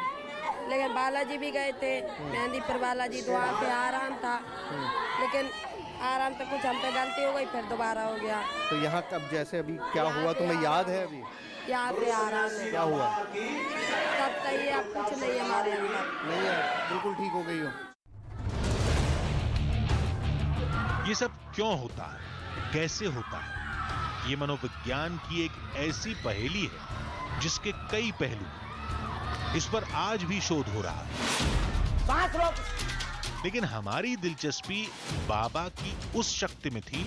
लेकिन बालाजी भी गए थे, मेहंदीपुर बालाजी, तो वहाँ पे आराम था, लेकिन आराम तो कुछ हम पे गलती हो गई, फिर दोबारा हो गया। तो यहाँ कब जैसे अभी क्या हुआ तुम्हें याद है? अभी यहाँ पे आराम है। क्या हुआ? सब सही है, अब कुछ नहीं हमारे अंदर। नहीं है, बिल्कुल ठीक हो गई हो। ये सब क्यों होता है, कैसे होता है? ये मनोविज्ञान की एक ऐसी पहेली है जिसके कई पहलू हैं। इस पर आज भी शोध हो रहा है, लेकिन हमारी दिलचस्पी बाबा की उस शक्ति में थी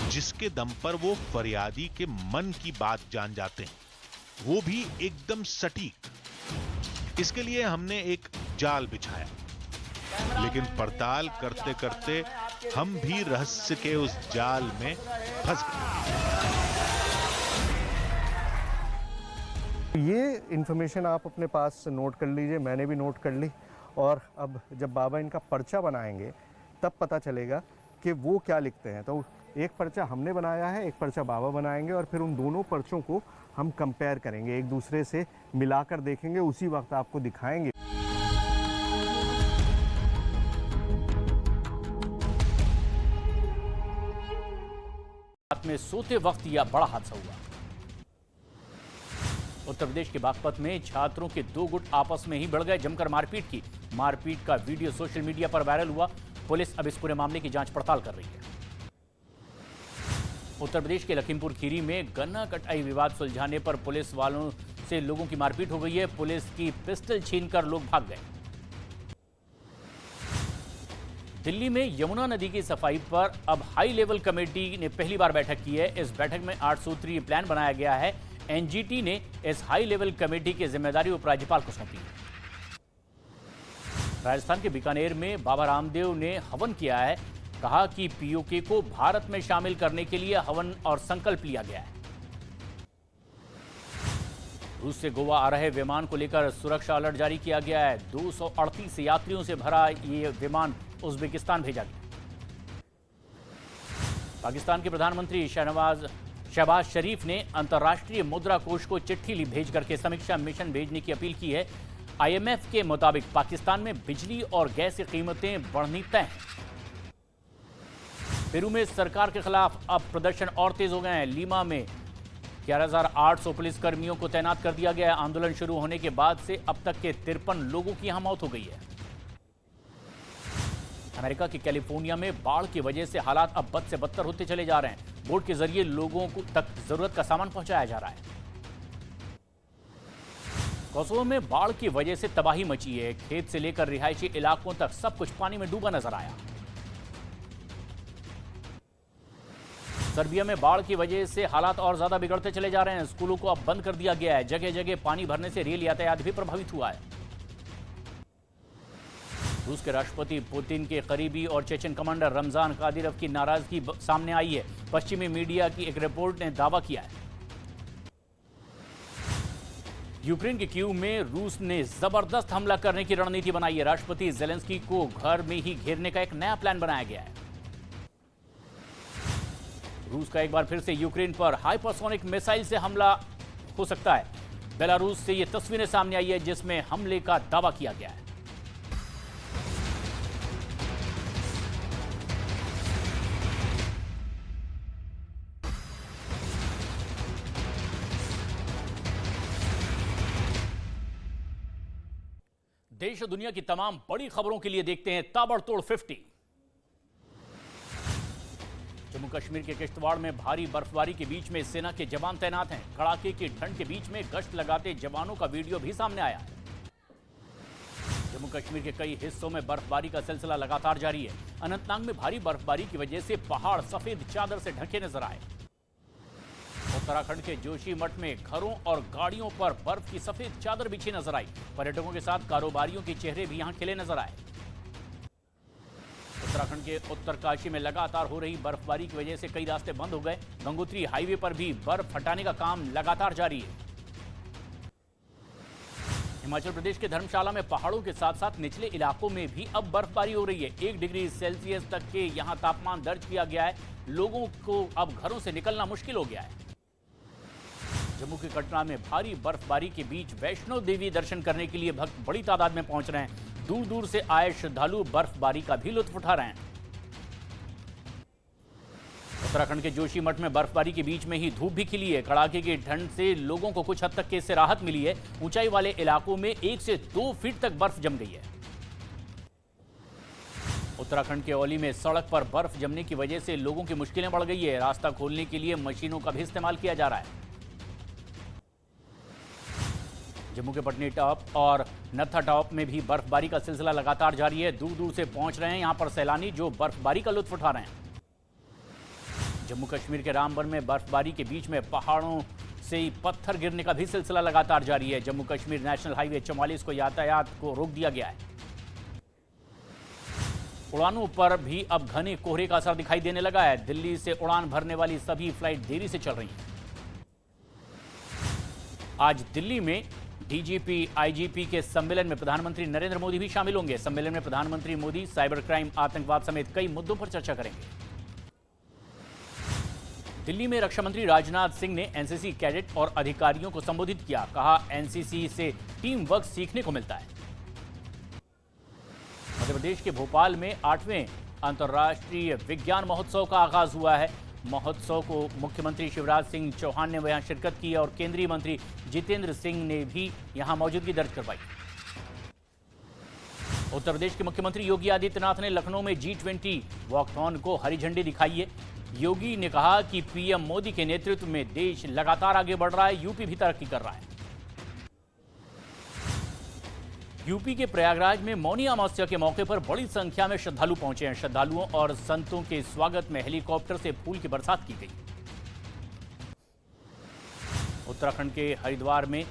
जिसके दम पर वो फरियादी के मन की बात जान जाते हैं, वो भी एकदम सटीक। इसके लिए हमने एक जाल बिछाया, लेकिन पड़ताल करते करते हम भी रहस्य के उस जाल में फंस गए। ये इन्फॉर्मेशन आप अपने पास नोट कर लीजिए, मैंने भी नोट कर ली। और अब जब बाबा इनका पर्चा बनाएंगे तब पता चलेगा कि वो क्या लिखते हैं। तो एक पर्चा हमने बनाया है, एक पर्चा बाबा बनाएंगे, और फिर उन दोनों पर्चों को हम कंपेयर करेंगे, एक दूसरे से मिलाकर देखेंगे, उसी वक्त आपको दिखाएंगे। रात में सोते वक्त यह बड़ा हादसा हुआ। उत्तर प्रदेश के बागपत में छात्रों के दो गुट आपस में ही बढ़ गए, जमकर मारपीट की। मारपीट का वीडियो सोशल मीडिया पर वायरल हुआ। पुलिस अब इस पूरे मामले की जांच पड़ताल कर रही है। उत्तर प्रदेश के लखीमपुर खीरी में गन्ना कटाई विवाद सुलझाने पर पुलिस वालों से लोगों की मारपीट हो गई है। पुलिस की पिस्टल छीनकर लोग भाग गए। दिल्ली में यमुना नदी की सफाई पर अब हाई लेवल कमेटी ने पहली बार बैठक की है। इस बैठक में 8 सूत्रीय प्लान बनाया गया है। एनजीटी ने इस हाई लेवल कमेटी की जिम्मेदारी उपराज्यपाल को सौंपी है। राजस्थान के बीकानेर में बाबा रामदेव ने हवन किया है। कहा कि पीओके को भारत में शामिल करने के लिए हवन और संकल्प लिया गया है। रूस से गोवा आ रहे विमान को लेकर सुरक्षा अलर्ट जारी किया गया है। 238 यात्रियों से भरा ये विमान उज्बेकिस्तान भेजा गया। पाकिस्तान के प्रधानमंत्री शहबाज शरीफ ने अंतर्राष्ट्रीय मुद्रा कोष को चिट्ठी भेज करके समीक्षा मिशन भेजने की अपील की है। आईएमएफ के मुताबिक पाकिस्तान में बिजली और गैस की कीमतें बढ़नी तय हैं। पेरू में सरकार के खिलाफ अब प्रदर्शन और तेज हो गए हैं। लीमा में 11,800 पुलिसकर्मियों को तैनात कर दिया गया है। आंदोलन शुरू होने के बाद से अब तक के 53 लोगों की यहां मौत हो गई है। अमेरिका की कैलिफोर्निया में बाढ़ की वजह से हालात अब बद से बदतर होते चले जा रहे हैं। बोट के जरिए लोगों को तक जरूरत का सामान पहुंचाया जा रहा है। कोसोवो में बाढ़ की वजह से तबाही मची है। खेत से लेकर रिहायशी इलाकों तक सब कुछ पानी में डूबा नजर आया। सर्बिया में बाढ़ की वजह से हालात और ज्यादा बिगड़ते चले जा रहे हैं। स्कूलों को अब बंद कर दिया गया है। जगह जगह पानी भरने से रेल यातायात भी प्रभावित हुआ है। रूस के राष्ट्रपति पुतिन के करीबी और चेचन कमांडर रमजान कादिरोव की नाराजगी सामने आई है। पश्चिमी मीडिया की एक रिपोर्ट ने दावा किया है। यूक्रेन के कीव में रूस ने जबरदस्त हमला करने की रणनीति बनाई है। राष्ट्रपति जेलेंस्की को घर में ही घेरने का एक नया प्लान बनाया गया है। रूस का एक बार फिर से यूक्रेन पर हाइपरसोनिक मिसाइल से हमला हो सकता है। बेलारूस से ये तस्वीरें सामने आई है जिसमें हमले का दावा किया गया है। देश और दुनिया की तमाम बड़ी खबरों के लिए देखते हैं ताबड़तोड़ 50। जम्मू कश्मीर के किश्तवाड़ में भारी बर्फबारी के बीच में सेना के जवान तैनात हैं। कड़ाके की ठंड के बीच में गश्त लगाते जवानों का वीडियो भी सामने आया है। जम्मू कश्मीर के कई हिस्सों में बर्फबारी का सिलसिला लगातार जारी है। अनंतनाग में भारी बर्फबारी की वजह से पहाड़ सफेद चादर से ढके नजर आए। उत्तराखंड के जोशीमठ में घरों और गाड़ियों पर बर्फ की सफेद चादर बिछी नजर आई। पर्यटकों के साथ कारोबारियों के चेहरे भी यहां खिले नजर आए। उत्तराखंड के उत्तरकाशी में लगातार हो रही बर्फबारी की वजह से कई रास्ते बंद हो गए। गंगोत्री हाईवे पर भी बर्फ हटाने का काम लगातार जारी है। हिमाचल प्रदेश के धर्मशाला में पहाड़ों के साथ साथ निचले इलाकों में भी अब बर्फबारी हो रही है। 1 डिग्री सेल्सियस तक के यहां तापमान दर्ज किया गया है। लोगों को अब घरों से निकलना मुश्किल हो गया है। जम्मू के कटरा में भारी बर्फबारी के बीच वैष्णो देवी दर्शन करने के लिए भक्त बड़ी तादाद में पहुंच रहे हैं। दूर दूर से आए श्रद्धालु बर्फबारी का भी लुत्फ उठा रहे हैं। उत्तराखंड के जोशीमठ में बर्फबारी के बीच में ही धूप भी खिली है। कड़ाके की ठंड से लोगों को कुछ हद तक इससे राहत मिली है। ऊंचाई वाले इलाकों में 1 से 2 फीट तक बर्फ जम गई है। उत्तराखंड के औली में सड़क पर बर्फ जमने की वजह से लोगों की मुश्किलें बढ़ गई है। रास्ता खोलने के लिए मशीनों का भी इस्तेमाल किया जा रहा है। जम्मू के पटनी टॉप और नत्था टॉप में भी बर्फबारी का सिलसिला लगातार जारी है। दूर दूर से पहुंच रहे हैं यहां पर सैलानी जो बर्फबारी का लुत्फ उठा रहे हैं। जम्मू कश्मीर के रामबन में बर्फबारी के बीच में पहाड़ों से पत्थर गिरने का भी सिलसिला लगातार जारी है। जम्मू कश्मीर नेशनल हाईवे 44 को यातायात को रोक दिया गया है। उड़ानों पर भी अब घने कोहरे का असर दिखाई देने लगा है। दिल्ली से उड़ान भरने वाली सभी फ्लाइट देरी से चल रही हैं। आज दिल्ली में डीजीपी आईजीपी के सम्मेलन में प्रधानमंत्री नरेंद्र मोदी भी शामिल होंगे। सम्मेलन में प्रधानमंत्री मोदी साइबर क्राइम, आतंकवाद समेत कई मुद्दों पर चर्चा करेंगे। दिल्ली में रक्षा मंत्री राजनाथ सिंह ने एनसीसी कैडेट और अधिकारियों को संबोधित किया। कहा, एनसीसी से टीम वर्क सीखने को मिलता है। मध्य प्रदेश के भोपाल में 8वें अंतर्राष्ट्रीय विज्ञान महोत्सव का आगाज हुआ है। महोत्सव को मुख्यमंत्री शिवराज सिंह चौहान ने वहां शिरकत की और केंद्रीय मंत्री जितेंद्र सिंह ने भी यहां मौजूदगी दर्ज करवाई। उत्तर प्रदेश के मुख्यमंत्री योगी आदित्यनाथ ने लखनऊ में G20 वॉकथॉन को हरी झंडी दिखाई है। योगी ने कहा कि पीएम मोदी के नेतृत्व में देश लगातार आगे बढ़ रहा है। यूपी भी तरक्की कर रहा है। यूपी के प्रयागराज में मौनी अमावस्या के मौके पर बड़ी संख्या में श्रद्धालु पहुंचे हैं। श्रद्धालुओं और संतों के स्वागत में हेलीकॉप्टर से फूल की बरसात की गई। उत्तराखंड के हरिद्वार में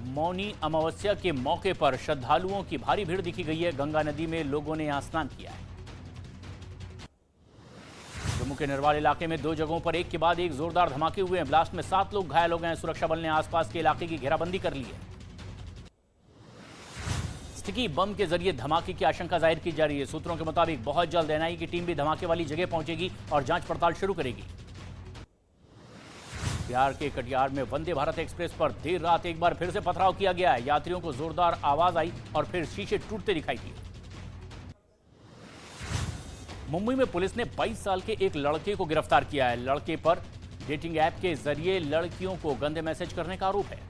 मौनी अमावस्या के मौके पर श्रद्धालुओं की भारी भीड़ दिखी गई है। गंगा नदी में लोगों ने यहां स्नान किया है। जम्मू के नरवाल इलाके में 2 जगहों पर एक के बाद एक जोरदार धमाके हुए हैं। ब्लास्ट में 7 लोग घायल हो गए हैं। सुरक्षा बल ने आसपास के इलाके की घेराबंदी कर ली है। स्टिकी बम के जरिए धमाके की आशंका जाहिर की जा रही है। सूत्रों के मुताबिक बहुत जल्द एनआईए की टीम भी धमाके वाली जगह पहुंचेगी और जांच पड़ताल शुरू करेगी। बिहार के कटिहार में वंदे भारत एक्सप्रेस पर देर रात एक बार फिर से पथराव किया गया है। यात्रियों को जोरदार आवाज आई और फिर शीशे टूटते दिखाई दिए। मुंबई में पुलिस ने 22 साल के एक लड़के को गिरफ्तार किया है। लड़के पर डेटिंग ऐप के जरिए लड़कियों को गंदे मैसेज करने का आरोप है।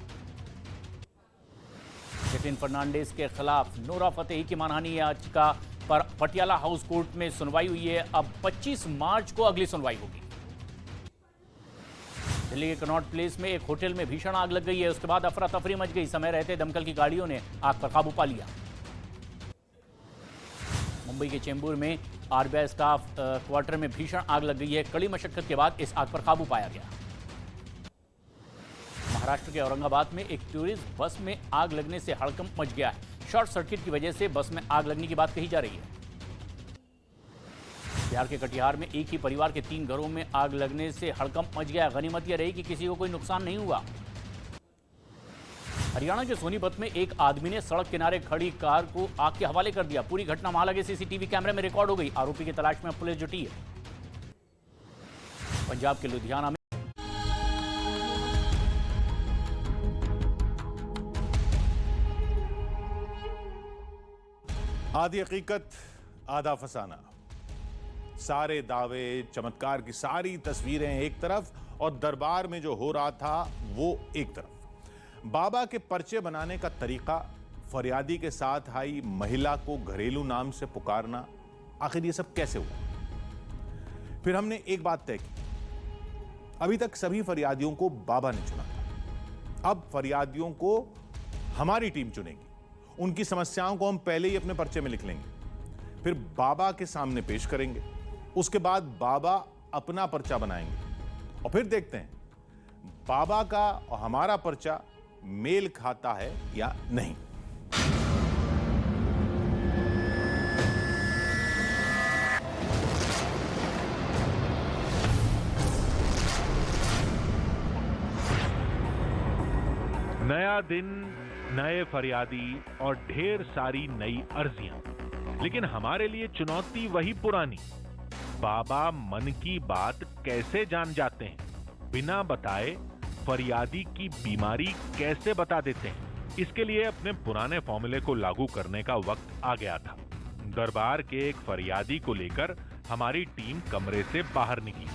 जतिन फर्नांडिस के खिलाफ नोरा फतेही की मानहानि याचिका पर पटियाला हाउस कोर्ट में सुनवाई हुई है। अब 25 मार्च को अगली सुनवाई होगी। दिल्ली के कनॉट प्लेस में एक होटल में भीषण आग लग गई है। उसके बाद अफरा तफरी मच गई। समय रहते दमकल की गाड़ियों ने आग पर काबू पा लिया। मुंबई के चेंबूर में आरबीआई स्टाफ क्वार्टर में भीषण आग लग गई है। कड़ी मशक्कत के बाद इस आग पर काबू पाया गया। महाराष्ट्र के औरंगाबाद में एक टूरिस्ट बस में आग लगने से हड़कंप मच गया है। शॉर्ट सर्किट की वजह से बस में आग लगने की बात कही जा रही है। बिहार के कटिहार में एक ही परिवार के 3 घरों में आग लगने से हड़कंप मच गया। गनीमत यह रही कि किसी को कोई नुकसान नहीं हुआ। हरियाणा के सोनीपत में एक आदमी ने सड़क किनारे खड़ी कार को आग के हवाले कर दिया। पूरी घटना वहां लगे सीसीटीवी कैमरे में रिकॉर्ड हो गई। आरोपी की तलाश में पुलिस जुटी है। पंजाब के लुधियाना में आधी हकीकत आधा फसाना, सारे दावे चमत्कार की सारी तस्वीरें एक तरफ और दरबार में जो हो रहा था वो एक तरफ। बाबा के पर्चे बनाने का तरीका, फरियादी के साथ आई महिला को घरेलू नाम से पुकारना, आखिर ये सब कैसे हुआ? फिर हमने एक बात तय की, अभी तक सभी फरियादियों को बाबा ने चुना था। अब फरियादियों को हमारी टीम चुनेगी। उनकी समस्याओं को हम पहले ही अपने पर्चे में लिख लेंगे, फिर बाबा के सामने पेश करेंगे। उसके बाद बाबा अपना पर्चा बनाएंगे और फिर देखते हैं बाबा का और हमारा पर्चा मेल खाता है या नहीं। नया दिन, नए फरियादी और ढेर सारी नई अर्जियां। लेकिन हमारे लिए चुनौती वही पुरानी। बाबा मन की बात कैसे जान जाते हैं, बिना बताए फरियादी की बीमारी कैसे बता देते हैं। इसके लिए अपने पुराने फॉर्मूले को लागू करने का वक्त आ गया था। दरबार के एक फरियादी को लेकर हमारी टीम कमरे से बाहर निकली।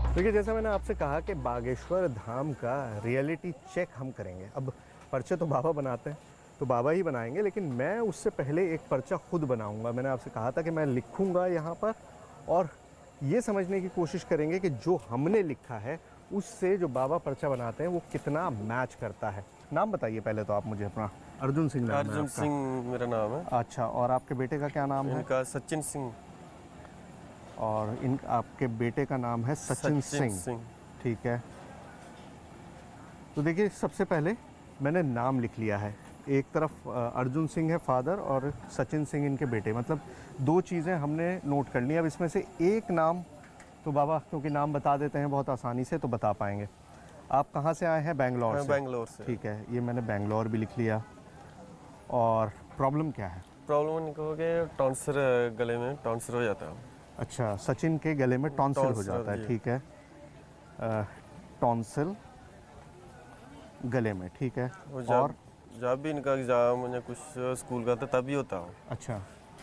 देखिए, जैसा मैंने आपसे कहा कि बागेश्वर धाम का रियलिटी चेक हम करेंगे। अब पर्चे तो बाबा बनाते हैं, तो बाबा ही बनाएंगे, लेकिन मैं उससे पहले एक पर्चा खुद बनाऊंगा। मैंने आपसे कहा था कि मैं लिखूंगा यहाँ पर और ये समझने की कोशिश करेंगे कि जो हमने लिखा है उससे जो बाबा पर्चा बनाते हैं वो कितना मैच करता है। नाम बताइए पहले तो आप मुझे अपना। अर्जुन सिंह नाम है अर्जुन आपका? सिंह मेरा नाम है। अच्छा, और आपके बेटे का क्या नाम है? इनका सचिन सिंह। और आपके बेटे का नाम है सचिन सिंह। ठीक है, तो देखिए सबसे पहले मैंने नाम लिख लिया है। एक तरफ अर्जुन सिंह है फादर और सचिन सिंह इनके बेटे, मतलब दो चीज़ें हमने नोट कर ली। अब इसमें से एक नाम तो बाबा क्योंकि नाम बता देते हैं बहुत आसानी से, तो बता पाएंगे। आप कहाँ से आए हैं? बैंगलोर से। बैंगलोर से। ठीक है, ये मैंने बैंगलोर भी लिख लिया। और प्रॉब्लम क्या है? प्रॉब्लम इनको हो गया टॉन्सर, गले में टॉन्सर हो जाता है। अच्छा, सचिन के गले में टॉन्सिल हो जाता है। ठीक है, टॉन्सिल गले में। ठीक है, और जब भी इनका एग्जाम या कुछ स्कूल का था तभी होता है। अच्छा,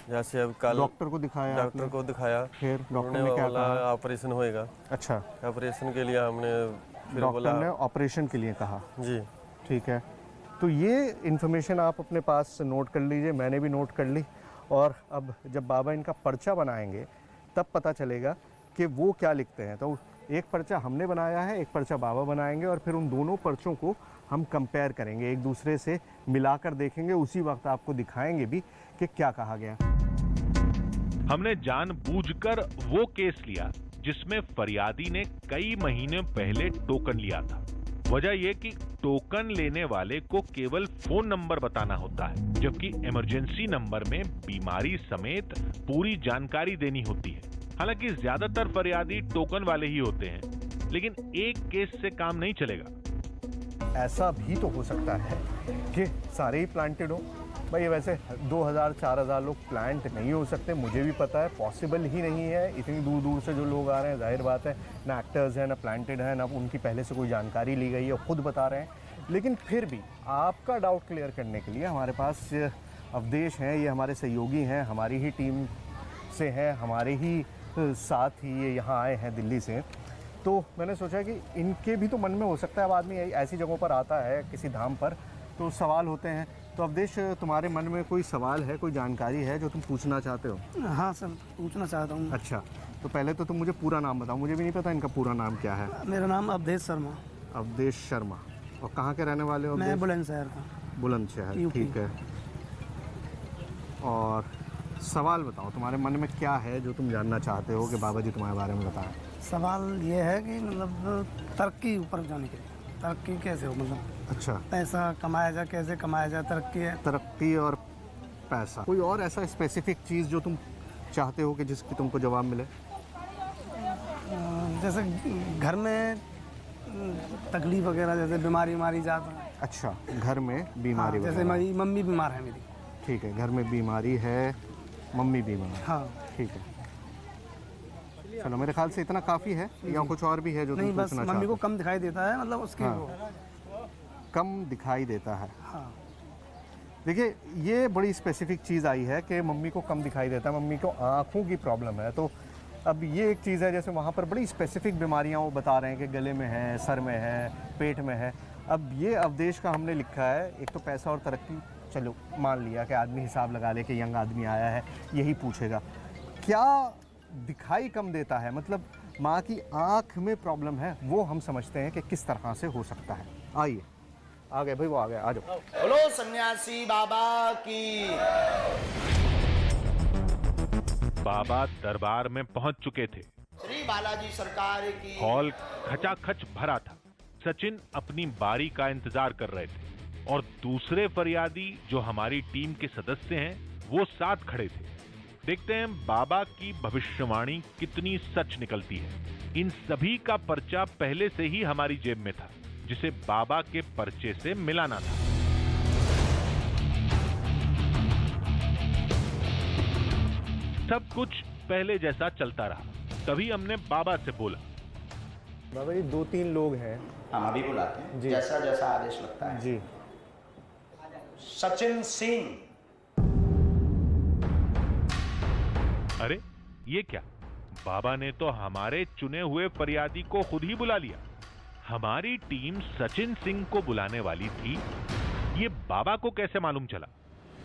जैसे अब कल डॉक्टर को दिखाया? डॉक्टर को दिखाया, फिर डॉक्टर ने क्या कहा? ऑपरेशन होएगा। अच्छा, ऑपरेशन के लिए हमने फिर डॉक्टर ने ऑपरेशन के लिए कहा? जी। ठीक है, तो ये इन्फॉर्मेशन आप अपने पास नोट कर लीजिए, मैंने भी नोट कर ली। और अब जब बाबा इनका पर्चा बनाएंगे तब पता चलेगा कि वो क्या लिखते हैं। तो एक पर्चा हमने बनाया है, एक पर्चा बाबा बनाएंगे, और फिर उन दोनों पर्चों को हम कंपेयर करेंगे, एक दूसरे से मिलाकर देखेंगे। उसी वक्त आपको दिखाएंगे भी कि क्या कहा गया। हमने जानबूझकर वो केस लिया जिसमें फरियादी ने कई महीने पहले टोकन लिया था। वजह यह कि टोकन लेने वाले को केवल फोन नंबर बताना होता है, जबकि इमरजेंसी नंबर में बीमारी समेत पूरी जानकारी देनी होती है। हालांकि ज्यादातर फरियादी टोकन वाले ही होते हैं, लेकिन एक केस से काम नहीं चलेगा। ऐसा भी तो हो सकता है कि सारे ही प्लांटेड हो। भाई वैसे 2000-4000 लोग प्लांट नहीं हो सकते, मुझे भी पता है, पॉसिबल ही नहीं है। इतनी दूर दूर से जो लोग आ रहे हैं, जाहिर बात है ना एक्टर्स हैं, ना प्लांटेड हैं, ना उनकी पहले से कोई जानकारी ली गई है, खुद बता रहे हैं। लेकिन फिर भी आपका डाउट क्लियर करने के लिए हमारे पास अवधेश हैं, ये हमारे सहयोगी हैं, हमारी ही टीम से हैं, हमारे ही साथ ही ये यहाँ आए हैं दिल्ली से। तो मैंने सोचा कि इनके भी तो मन में हो सकता है, अब आदमी ऐसी जगहों पर आता है किसी धाम पर तो सवाल होते हैं। तो अवधेश, तुम्हारे मन में कोई सवाल है, कोई जानकारी है जो तुम पूछना चाहते हो? हाँ सर, पूछना चाहता हूँ। अच्छा, तो पहले तो तुम मुझे पूरा नाम बताओ, मुझे भी नहीं पता इनका पूरा नाम क्या है। मेरा नाम अवधेश शर्मा। अवधेश शर्मा। और कहाँ के रहने वाले हो? मैं बुलंदशहर का। बुलंदशहर, ठीक है। और सवाल बताओ, तुम्हारे मन में क्या है जो तुम जानना चाहते हो कि बाबा जी तुम्हारे बारे में बताएं? सवाल ये है कि मतलब तरक्की ऊपर जाने के लिए, तरक्की कैसे हो, मतलब अच्छा, पैसा कमाया जाए, कैसे कमाया जाए, तरक्की और पैसा। कोई और ऐसा स्पेसिफिक चीज़ जो तुम चाहते हो कि जिसकी तुमको जवाब मिले? जैसे घर में तकलीफ वगैरह, जैसे बीमारी जाता है। अच्छा, घर में बीमारी? जैसे मेरी मम्मी बीमार है मेरी। ठीक है, घर में बीमारी है, मम्मी बीमार है। हाँ, ठीक है। चलो, मेरे ख्याल से इतना काफ़ी है, या कुछ और भी है जो तुम पूछना चाहते हो? मम्मी को कम दिखाई देता है, मतलब उसकी कम दिखाई देता है। हाँ। देखिए, ये बड़ी स्पेसिफिक चीज़ आई है कि मम्मी को कम दिखाई देता है, मम्मी को आँखों की प्रॉब्लम है। तो अब ये एक चीज़ है, जैसे वहाँ पर बड़ी स्पेसिफिक बीमारियाँ वो बता रहे हैं कि गले में है, सर में है, पेट में है। अब ये अवधेश का हमने लिखा है, एक तो पैसा और तरक्की, चलो मान लिया कि आदमी हिसाब लगा ले कि यंग आदमी आया है, यही पूछेगा। क्या दिखाई कम देता है, मतलब माँ की आँख में प्रॉब्लम है, वो हम समझते हैं कि किस तरह से हो सकता है। आइए, आ गए भाई, वो आ गए, आ जाओ। बोलो सन्यासी बाबा की। बाबा दरबार में पहुंच चुके थे। श्री बालाजी सरकार की। हॉल खचाखच भरा था। सचिन अपनी बारी का इंतजार कर रहे थे और दूसरे फरियादी जो हमारी टीम के सदस्य हैं वो साथ खड़े थे। देखते हैं बाबा की भविष्यवाणी कितनी सच निकलती है। इन सभी का पर्चा पहले से ही हमारी जेब में था, जिसे बाबा के पर्चे से मिलाना था। सब कुछ पहले जैसा चलता रहा। तभी हमने बाबा से बोला, बाबा जी 2-3 लोग हैं। हम अभी बुलाते हैं, जी। जैसा जैसा आदेश लगता है। जी। सचिन सिंह। अरे ये क्या, बाबा ने तो हमारे चुने हुए फरियादी को खुद ही बुला लिया। हमारी टीम सचिन सिंह को बुलाने वाली थी, ये बाबा को कैसे मालूम चला?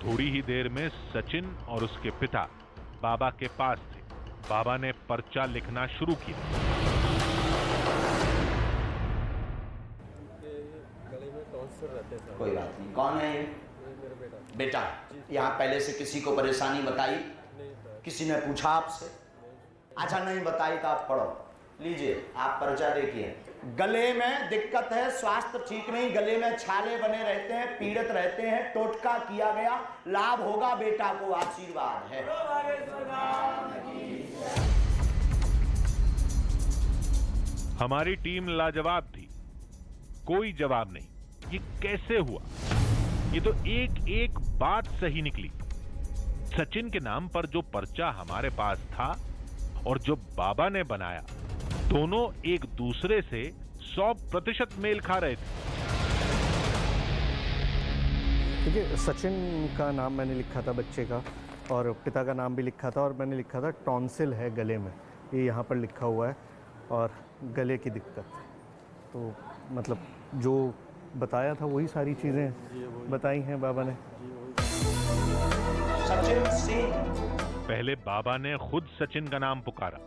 थोड़ी ही देर में सचिन और उसके पिता बाबा के पास थे। बाबा ने पर्चा लिखना शुरू किया। कोई बात नहीं, कौन है ये? बेटा, यहाँ पहले से किसी को परेशानी बताई? किसी ने पूछा आपसे? अच्छा नहीं बताई तो आप पढ़ो। लीजिए, आप पर्चा देखिए। गले में दिक्कत है, स्वास्थ्य ठीक नहीं, गले में छाले बने रहते हैं, पीड़ित रहते हैं, टोटका किया गया, लाभ होगा, बेटा को आशीर्वाद है। हमारी टीम लाजवाब थी, कोई जवाब नहीं। ये कैसे हुआ? ये तो एक एक बात सही निकली। सचिन के नाम पर जो पर्चा हमारे पास था और जो बाबा ने बनाया, दोनों एक दूसरे से 100% मेल खा रहे थे। देखिए, सचिन का नाम मैंने लिखा था बच्चे का, और पिता का नाम भी लिखा था, और मैंने लिखा था टॉन्सिल है गले में, ये यहाँ पर लिखा हुआ है, और गले की दिक्कत। तो मतलब जो बताया था वही सारी चीज़ें बताई हैं बाबा ने। सचिन सिंह। पहले बाबा ने खुद सचिन का नाम पुकारा,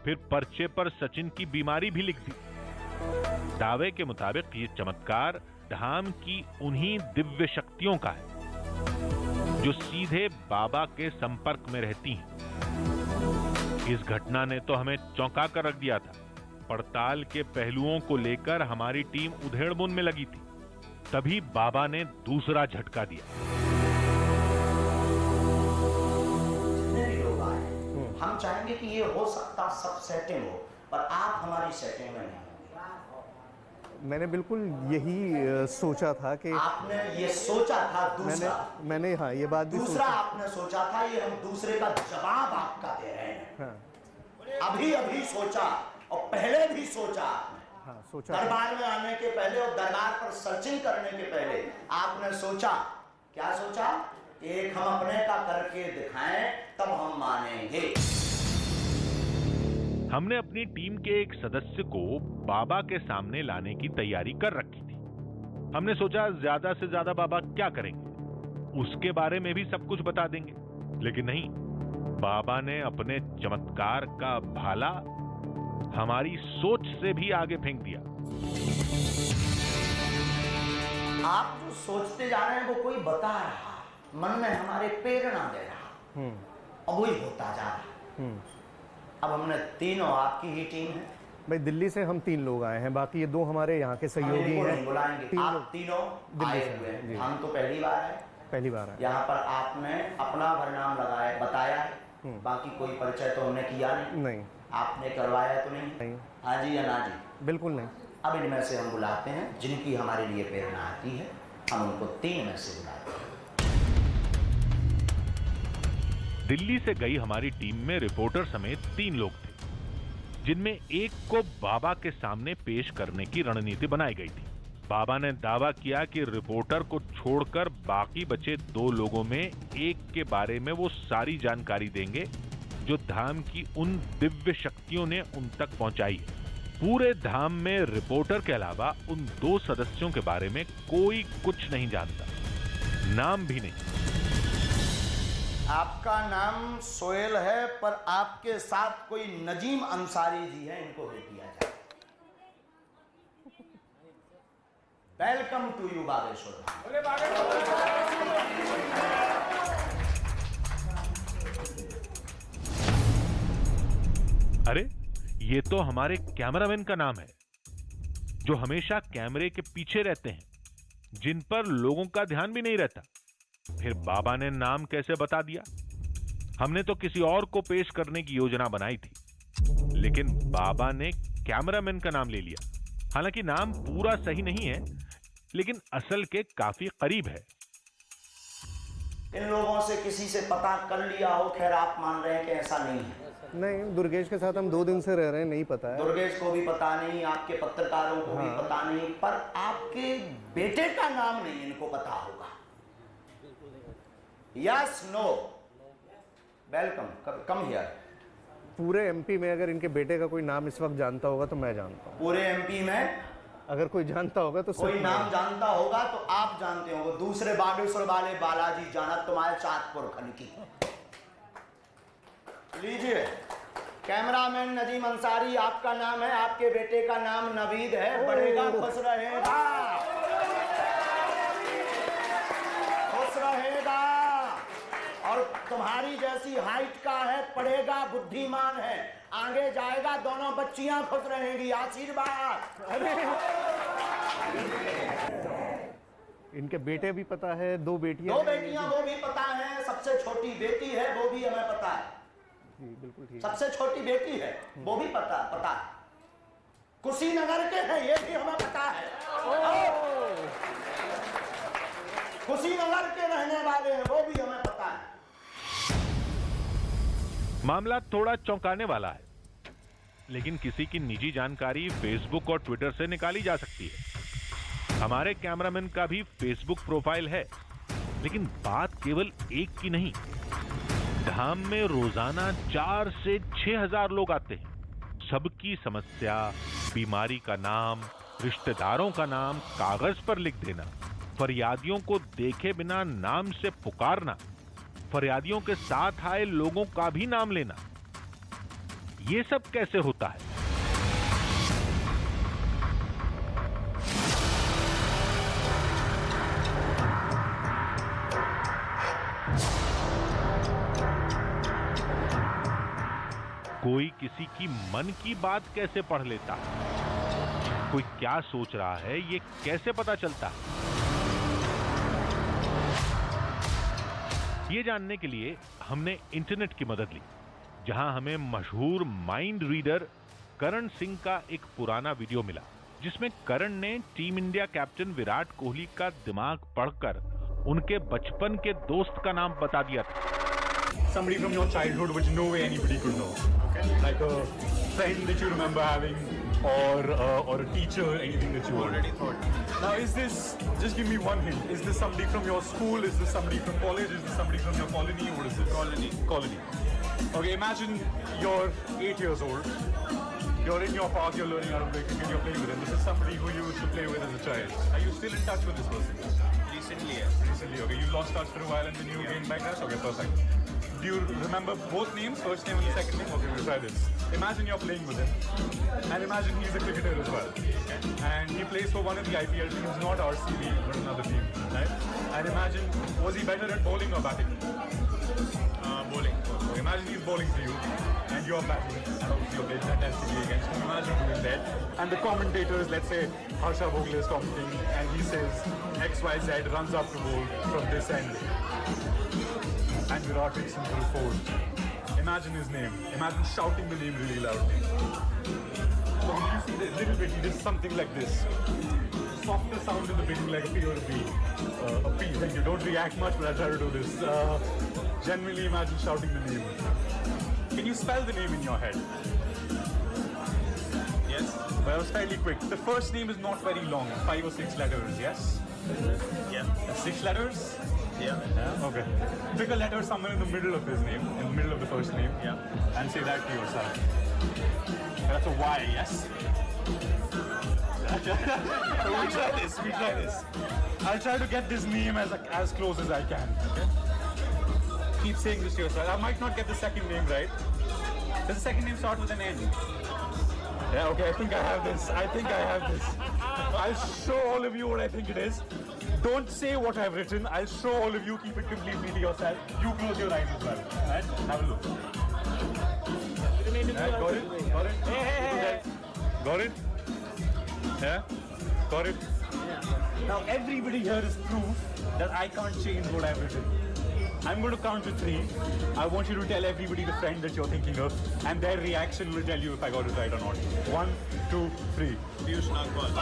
फिर पर्चे पर सचिन की बीमारी भी लिख दी। दावे के मुताबिक ये चमत्कार धाम की उन्हीं दिव्य शक्तियों का है जो सीधे बाबा के संपर्क में रहती हैं। इस घटना ने तो हमें चौंका कर रख दिया था। पड़ताल के पहलुओं को लेकर हमारी टीम उधेड़बुन में लगी थी। तभी बाबा ने दूसरा झटका दिया। हम चाहेंगे कि ये हो सकता सब सेटिंग हो, पर आप हमारी सेटिंग में नहीं होंगे। मैंने बिल्कुल यही सोचा था कि आपने ये सोचा था। दूसरा मैंने हाँ, ये बात भी दूसरा आपने सोचा था, ये हम दूसरे का जवाब आपका दे रहे हैं। हाँ। अभी सोचा, और पहले भी सोचा आपने। हाँ, सोचा। दरबार में आने के पहले और दरबार पर सर्चिंग करने के पहले आपने सोचा। क्या सोचा? एक हम अपने का करके दिखाएं, तब हम मानेंगे। हमने अपनी टीम के एक सदस्य को बाबा के सामने लाने की तैयारी कर रखी थी। हमने सोचा ज्यादा से ज्यादा बाबा क्या करेंगे, उसके बारे में भी सब कुछ बता देंगे। लेकिन नहीं, बाबा ने अपने चमत्कार का भाला हमारी सोच से भी आगे फेंक दिया। आप जो सोचते जा रहे हैं वो कोई बता रहा, मन में हमारे प्रेरणा दे रहा, और वही होता जा रहा। अब हमने तीनों, आपकी ही टीम है भाई, दिल्ली से हम 3 लोग आए हैं, बाकी ये 2 हमारे यहाँ के सहयोगी हैं। बुलाएंगे, आप तीनों आए हुए हैं। हम तो पहली बार है, पहली बार है यहाँ पर। आपने अपना परिणाम लगाया, बताया है, बाकी कोई परिचय तो हमने किया नहीं। आपने करवाया तो नहीं? हाँ जी या ना जी? बिल्कुल नहीं। अब इनमें से हम बुलाते हैं जिनकी हमारे लिए प्रेरणा आती है, हम उनको 3 में से बुलाते हैं। दिल्ली से गई हमारी टीम में रिपोर्टर समेत 3 लोग थे, जिनमें एक को बाबा के सामने पेश करने की रणनीति बनाई गई थी। बाबा ने दावा किया कि रिपोर्टर को छोड़कर बाकी बचे 2 लोगों में एक के बारे में वो सारी जानकारी देंगे जो धाम की उन दिव्य शक्तियों ने उन तक पहुंचाई है। पूरे धाम में रिपोर्टर के अलावा उन 2 सदस्यों के बारे में कोई कुछ नहीं जानता, नाम भी नहीं। आपका नाम सोहेल है, पर आपके साथ कोई नजीम अंसारी जी हैं, इनको भेज दिया जाए। Welcome to you Bageshwar. अरे ये तो हमारे कैमरामैन का नाम है, जो हमेशा कैमरे के पीछे रहते हैं, जिन पर लोगों का ध्यान भी नहीं रहता। फिर बाबा ने नाम कैसे बता दिया? हमने तो किसी और को पेश करने की योजना बनाई थी, लेकिन बाबा ने कैमरामैन का नाम ले लिया। हालांकि नाम पूरा सही नहीं है, लेकिन असल के काफी करीब है। इन लोगों से किसी से पता कर लिया हो? खैर, आप मान रहे हैं कि ऐसा नहीं है। नहीं, दुर्गेश के साथ हम 2 दिन से रह रहे हैं, नहीं पता है। दुर्गेश को भी पता नहीं, आपके पत्रकारों को भी पता नहीं, पर आपके बेटे का नाम नहीं इनको पता होगा। Yes, no, welcome, come here. पूरे एमपी में अगर इनके बेटे का कोई नाम इस वक्त जानता होगा तो मैं जानता हूँ। पूरे एमपी में अगर कोई जानता होगा तो कोई नाम जानता होगा तो आप जानते होंगे। दूसरे बागेश्वर वाले बालाजी जाना तुम्हारे चाँदपुर खन की। लीजिए, कैमरामैन नजीम अंसारी आपका नाम है, आपके बेटे का नाम नवीद है। बढ़ेगा, खुश रहेगा, खुश रहेगा, और तुम्हारी जैसी हाइट का है, पढ़ेगा, बुद्धिमान है, आगे जाएगा, दोनों बच्चियां खुश रहेंगी। आशीर्वाद। इनके बेटे भी पता है, 2 बेटियां, 2 बेटियां वो भी पता है, सबसे छोटी बेटी है वो भी हमें पता है। जी बिल्कुल ठीक। सबसे छोटी बेटी है वो भी पता है। कुशीनगर के हैं ये भी हमें पता है। कुशीनगर के रहने वाले हैं वो भी हमें पता है। मामला थोड़ा चौंकाने वाला है, लेकिन किसी की निजी जानकारी फेसबुक और ट्विटर से निकाली जा सकती है। हमारे कैमरामैन का भी फेसबुक प्रोफाइल है, लेकिन बात केवल एक की नहीं। धाम में रोजाना 4 से 6 हजार लोग आते हैं। सबकी समस्या, बीमारी का नाम, रिश्तेदारों का नाम कागज पर लिख देना, फरियादियों को देखे बिना नाम से पुकारना, फरियादियों के साथ आए लोगों का भी नाम लेना, ये सब कैसे होता है? कोई किसी की मन की बात कैसे पढ़ लेता है? कोई क्या सोच रहा है ये कैसे पता चलता है? ये जानने के लिए हमने इंटरनेट की मदद ली, जहां हमें मशहूर माइंड रीडर करण सिंह का एक पुराना वीडियो मिला, जिसमें करण ने team India captain Virat Kohli का दिमाग पढ़कर उनके बचपन के दोस्त का नाम बता दिया था। Somebody from your childhood which no way anybody could know, okay? Like a friend that you remember having, or a teacher, anything that you already thought. Now, is this? Just give me one hint. Is this somebody from your school? Is this somebody from college? Is this somebody from your colony? What is this? Colony. Colony. Okay, imagine you're 8 years old. You're in your park. You're learning how to play cricket. You're playing with him. This is somebody who you used to play with as a child. Are you still in touch with this person? Recently, yes. Recently, okay. You lost touch for a while and then you gained back touch. Okay, perfect. Do you remember both names, first name and the second name? Okay, we'll try this. Imagine you're playing with him, and imagine he's a cricketer as well, and he plays for one of the IPL teams, not RCB, but another team, right? And imagine, was he better at bowling or batting? Bowling. So imagine he's bowling for you, and you're batting, and obviously you're playing fantastically against him. Imagine doing that, and the commentators, let's say Harsha Bhogle is commenting, and he says XYZ runs up to bowl from this end. And Virat takes him through 4. Imagine his name. Imagine shouting the name really loudly. So when you see the little bit, he does something like this. Softer sound in the beginning, like a P or a B. A P, thank you. Don't react much, but I'll try to do this. Generally imagine shouting the name. Can you spell the name in your head? Yes. But I was fairly quick. The first name is not very long. 5 or 6 letters, yes? Yeah. 6 letters? Yeah. Okay. Pick a letter somewhere in the middle of his name, in the middle of the first name. Yeah. And say that to yourself. That's a Y, yes? So we try this. We try this. I'll try to get this name as close as I can. Okay. Keep saying this to yourself. I might not get the second name right. Does the second name start with an N? Yeah. Okay. I think I have this. I think I have this. I'll show all of you what I think it is. Don't say what I've written. I'll show all of you. Keep it completely to yourself. You close your eyes as well. Right? Have a look. Right, got it? Got it? Hey. Got it? Yeah? Got it? Yeah. Now everybody here is proof that I can't change what I've written. I'm going to count to 3. I want you to tell everybody the friend that you're thinking of, and their reaction will tell you if I got it right or not. 1, 2, 3. Piyush Nagpal.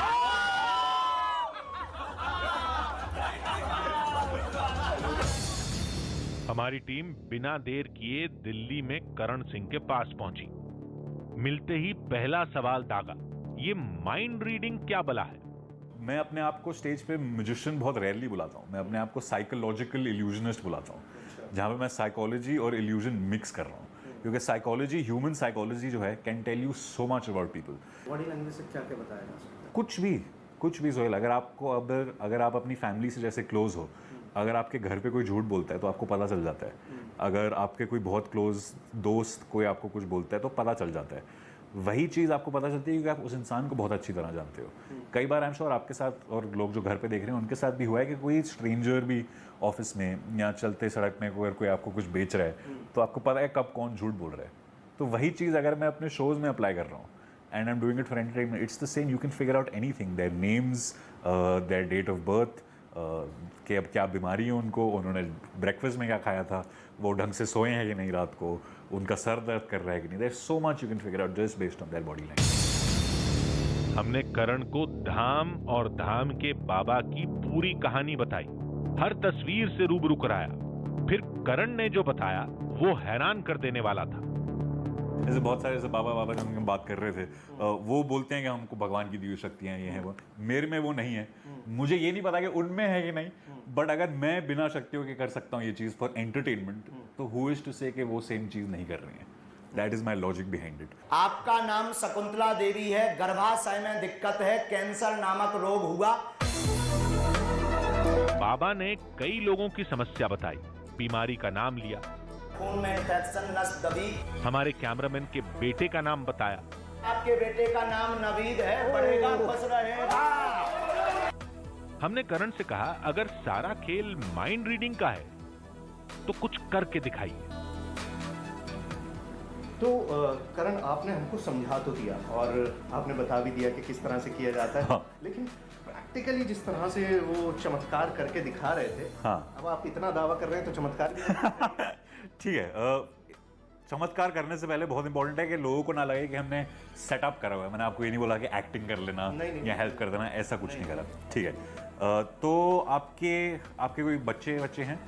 हमारी team बिना देर किए दिल्ली में करण सिंह के पास पहुंची। मिलते ही पहला सवाल दागा, ये माइंड रीडिंग क्या बला है? मैं अपने आप को स्टेज पे म्यूजिशियन बहुत रेयरली बुलाता हूँ। मैं अपने आप को साइकोलॉजिकल इल्यूजनिस्ट बुलाता हूँ, जहाँ पे मैं साइकोलॉजी और इल्यूजन मिक्स कर रहा हूँ, क्योंकि साइकोलॉजी, ह्यूमन साइकोलॉजी जो है, can tell you so much about people. Body language से क्या क्या बताया जा सकता है? कुछ भी सोहेल। अगर आप अपनी फैमिली से जैसे क्लोज हो, अगर आपके घर पे कोई झूठ बोलता है तो आपको पता चल जाता है। अगर आपके कोई बहुत क्लोज दोस्त कोई आपको कुछ बोलता है तो पता चल जाता है। वही चीज़ आपको पता चलती है क्योंकि आप उस इंसान को बहुत अच्छी तरह जानते हो। कई बार आई एम श्योर आपके साथ और लोग जो घर पे देख रहे हैं उनके साथ भी हुआ है कि कोई स्ट्रेंजर भी ऑफिस में या चलते सड़क में अगर कोई आपको कुछ बेच रहा है तो आपको पता है कब कौन झूठ बोल रहा है। तो वही चीज़ अगर मैं अपने शोज़ में अप्लाई कर रहा हूँ, and I am doing it for entertainment, it's the same. You can figure out anything, their names, their date of birth, कि अब क्या बीमारी है उनको, उन्होंने ब्रेकफास्ट में क्या खाया था, वो ढंग से सोए हैं कि नहीं रात को, उनका सर दर्द कर रहा है कि नहीं। There is so much you can figure out just based on their body language. हमने करण को धाम और धाम के बाबा की पूरी कहानी बताई, हर तस्वीर से रूबरू कराया। फिर करण ने जो बताया वो हैरान कर देने वाला था। जैसे बहुत सारे जैसे बाबा जब हम बात कर रहे थे, वो बोलते हैं कि हमको भगवान की दी हुई शक्तियाँ ये हैं वो, मेरे में वो नहीं है। मुझे ये नहीं पता कि उनमें है कि नहीं, बट अगर मैं बिना शक्तियों के कर सकता हूँ ये चीज़ फॉर एंटरटेनमेंट, तो हु इज टू से कि वो सेम चीज़ नहीं कर रही है। That is my logic behind it. आपका नाम शकुंतला देवी है, गर्भाशय में दिक्कत है, कैंसर नामक रोग हुआ। बाबा ने कई लोगों की समस्या बताई, बीमारी का नाम लिया, खून में इन्फेक्शन, नस दबी। हमारे कैमरामैन के बेटे का नाम बताया। आपके बेटे का नाम नवीद है, बढ़ेगा खुश रहेगा। हमने करण से कहा अगर सारा खेल माइंड रीडिंग का है तो कुछ करके दिखाइए। तो करण, आपने हमको समझा तो दिया और आपने बता भी दिया कि किस तरह से किया जाता है। हाँ। लेकिन प्रैक्टिकली जिस तरह से वो चमत्कार करके दिखा रहे थे, हाँ। अब आप इतना दावा कर रहे हैं तो चमत्कार भी ठीक है। चमत्कार करने से पहले बहुत इंपॉर्टेंट है कि लोगों को ना लगे कि हमने सेटअप करा हुआ है। मैंने आपको ये नहीं बोला कि एक्टिंग कर लेना या हेल्प कर देना, ऐसा कुछ नहीं करा। ठीक है। तो आपके कोई बच्चे हैं?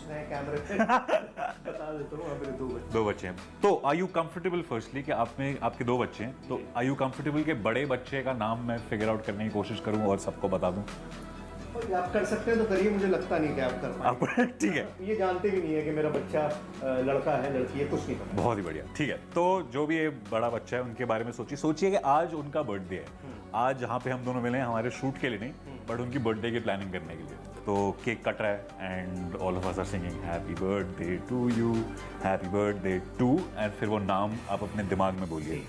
कैमरे पे बता देता हूँ, मेरे 2 बच्चे हैं। तो आर यू कंफर्टेबल फर्स्टली कि आपके 2 बच्चे हैं, तो आर यू कंफर्टेबल कि बड़े बच्चे का नाम मैं फिगर आउट करने की कोशिश करूँ और सबको बता दूँ? आप कर सकते हैं तो करिए, मुझे लगता नहीं कि आप कर पाएंगे। ठीक है। ये जानते भी नहीं है कि मेरा बच्चा लड़का है लड़की है, कुछ नहीं पता। बहुत ही बढ़िया। ठीक है। तो जो भी ये बड़ा बच्चा है उनके बारे में सोचिए कि आज उनका बर्थडे है। आज जहाँ पे हम दोनों मिले हैं हमारे शूट के लिए नहीं, बट उनकी बर्थडे की प्लानिंग करने के लिए। तो केक कट रहा है and all of us are singing happy birthday to you, happy birthday to, and फिर वो नाम आप अपने दिमाग में बोलिए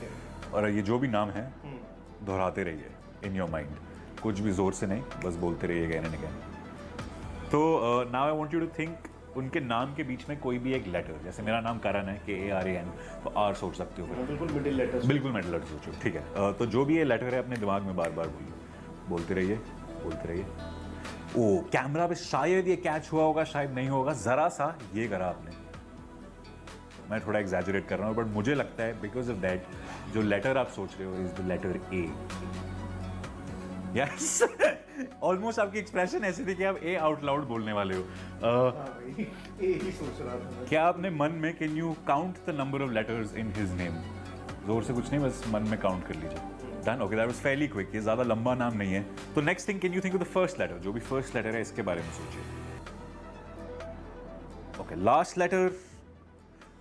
और ये जो भी नाम है दोहराते रहिए इन योर माइंड, कुछ भी जोर से नहीं, बस बोलते रहिए अगेन एंड अगेन। तो now I want you to think उनके नाम के बीच में कोई भी एक लेटर, जैसे मेरा नाम करण है, KARAN, तो R सोच सकते हो। बिल्कुल मिडिल लेटर। बिल्कुल मिडिल लेटर सोचो। ठीक है। तो जो भी ये लेटर है अपने दिमाग में बार बार बोलते रहिए। ओ, कैमरा पे शायद ये कैच हुआ होगा, शायद नहीं होगा, जरा सा ये करा आपने। मैं थोड़ा एग्जैजरेट कर रहा हूँ, बट मुझे लगता है बिकॉज ऑफ दैट जो लेटर आप सोच रहे हो is the letter A। Yes, almost आपकी एक्सप्रेशन ऐसी थी कि आप A आउट लाउड बोलने वाले हो। A ही सोच रहा था। क्या आपने मन में, can you count the number of letters in his name? जोर से कुछ नहीं, बस मन में काउंट कर लीजिए। Done. Okay, that was fairly quick. ये ज्यादा लंबा नाम नहीं है। तो next thing, can you think of the first letter? जो भी फर्स्ट लेटर है इसके बारे में सोचिए। Okay, last letter.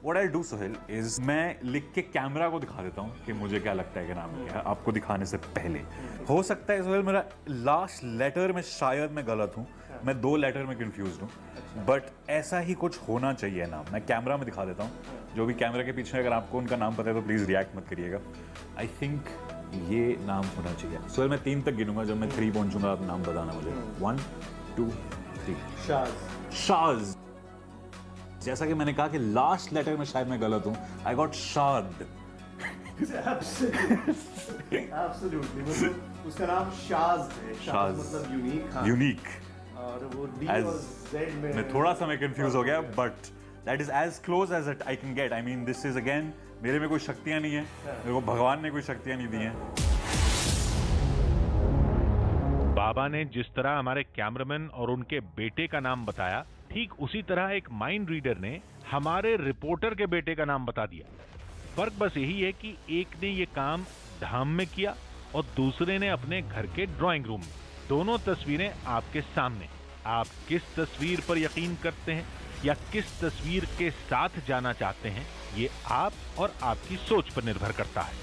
What I do Sohail is मैं लिख के कैमरा को दिखा देता हूँ कि मुझे क्या लगता है कि नाम क्या है, आपको दिखाने से पहले। हो सकता है सोहेल मेरा लास्ट लेटर में शायद मैं गलत हूँ, मैं 2 लेटर में कंफ्यूज हूँ, बट ऐसा ही कुछ होना चाहिए नाम। मैं कैमरा में दिखा देता हूँ। जो भी कैमरा के पीछे, अगर आपको उनका नाम पता है तो प्लीज़ रिएक्ट मत करिएगा। आई थिंक ये नाम होना चाहिए। सोहेल मैं 3 तक गिनूंगा, जब मैं 3 पहुंचूंगा आप नाम बताना मुझे। 1 2 3। शाज। जैसा कि मैंने कहा कि लास्ट लेटर में शायद मैं गलत हूं। आई गॉट शाद। एब्सोल्युटली, मतलब उसका नाम शाज है। शाज मतलब यूनिक। यूनिक। और वो डी As- और जेड में मैं थोड़ा सा मैं कंफ्यूज हो गया, but that is as close as I can get. I mean this is again, मेरे में कोई शक्तियां नहीं है, मेरे को भगवान ने कोई शक्तियां नहीं दी हैं। बाबा ने जिस तरह हमारे कैमरामैन और उनके बेटे का नाम बताया, ठीक उसी तरह एक माइंड रीडर ने हमारे रिपोर्टर के बेटे का नाम बता दिया। फर्क बस यही है कि एक ने ये काम धाम में किया और दूसरे ने अपने घर के ड्राइंग रूम में। दोनों तस्वीरें आपके सामने। आप किस तस्वीर पर यकीन करते हैं या किस तस्वीर के साथ जाना चाहते हैं, ये आप और आपकी सोच पर निर्भर करता है।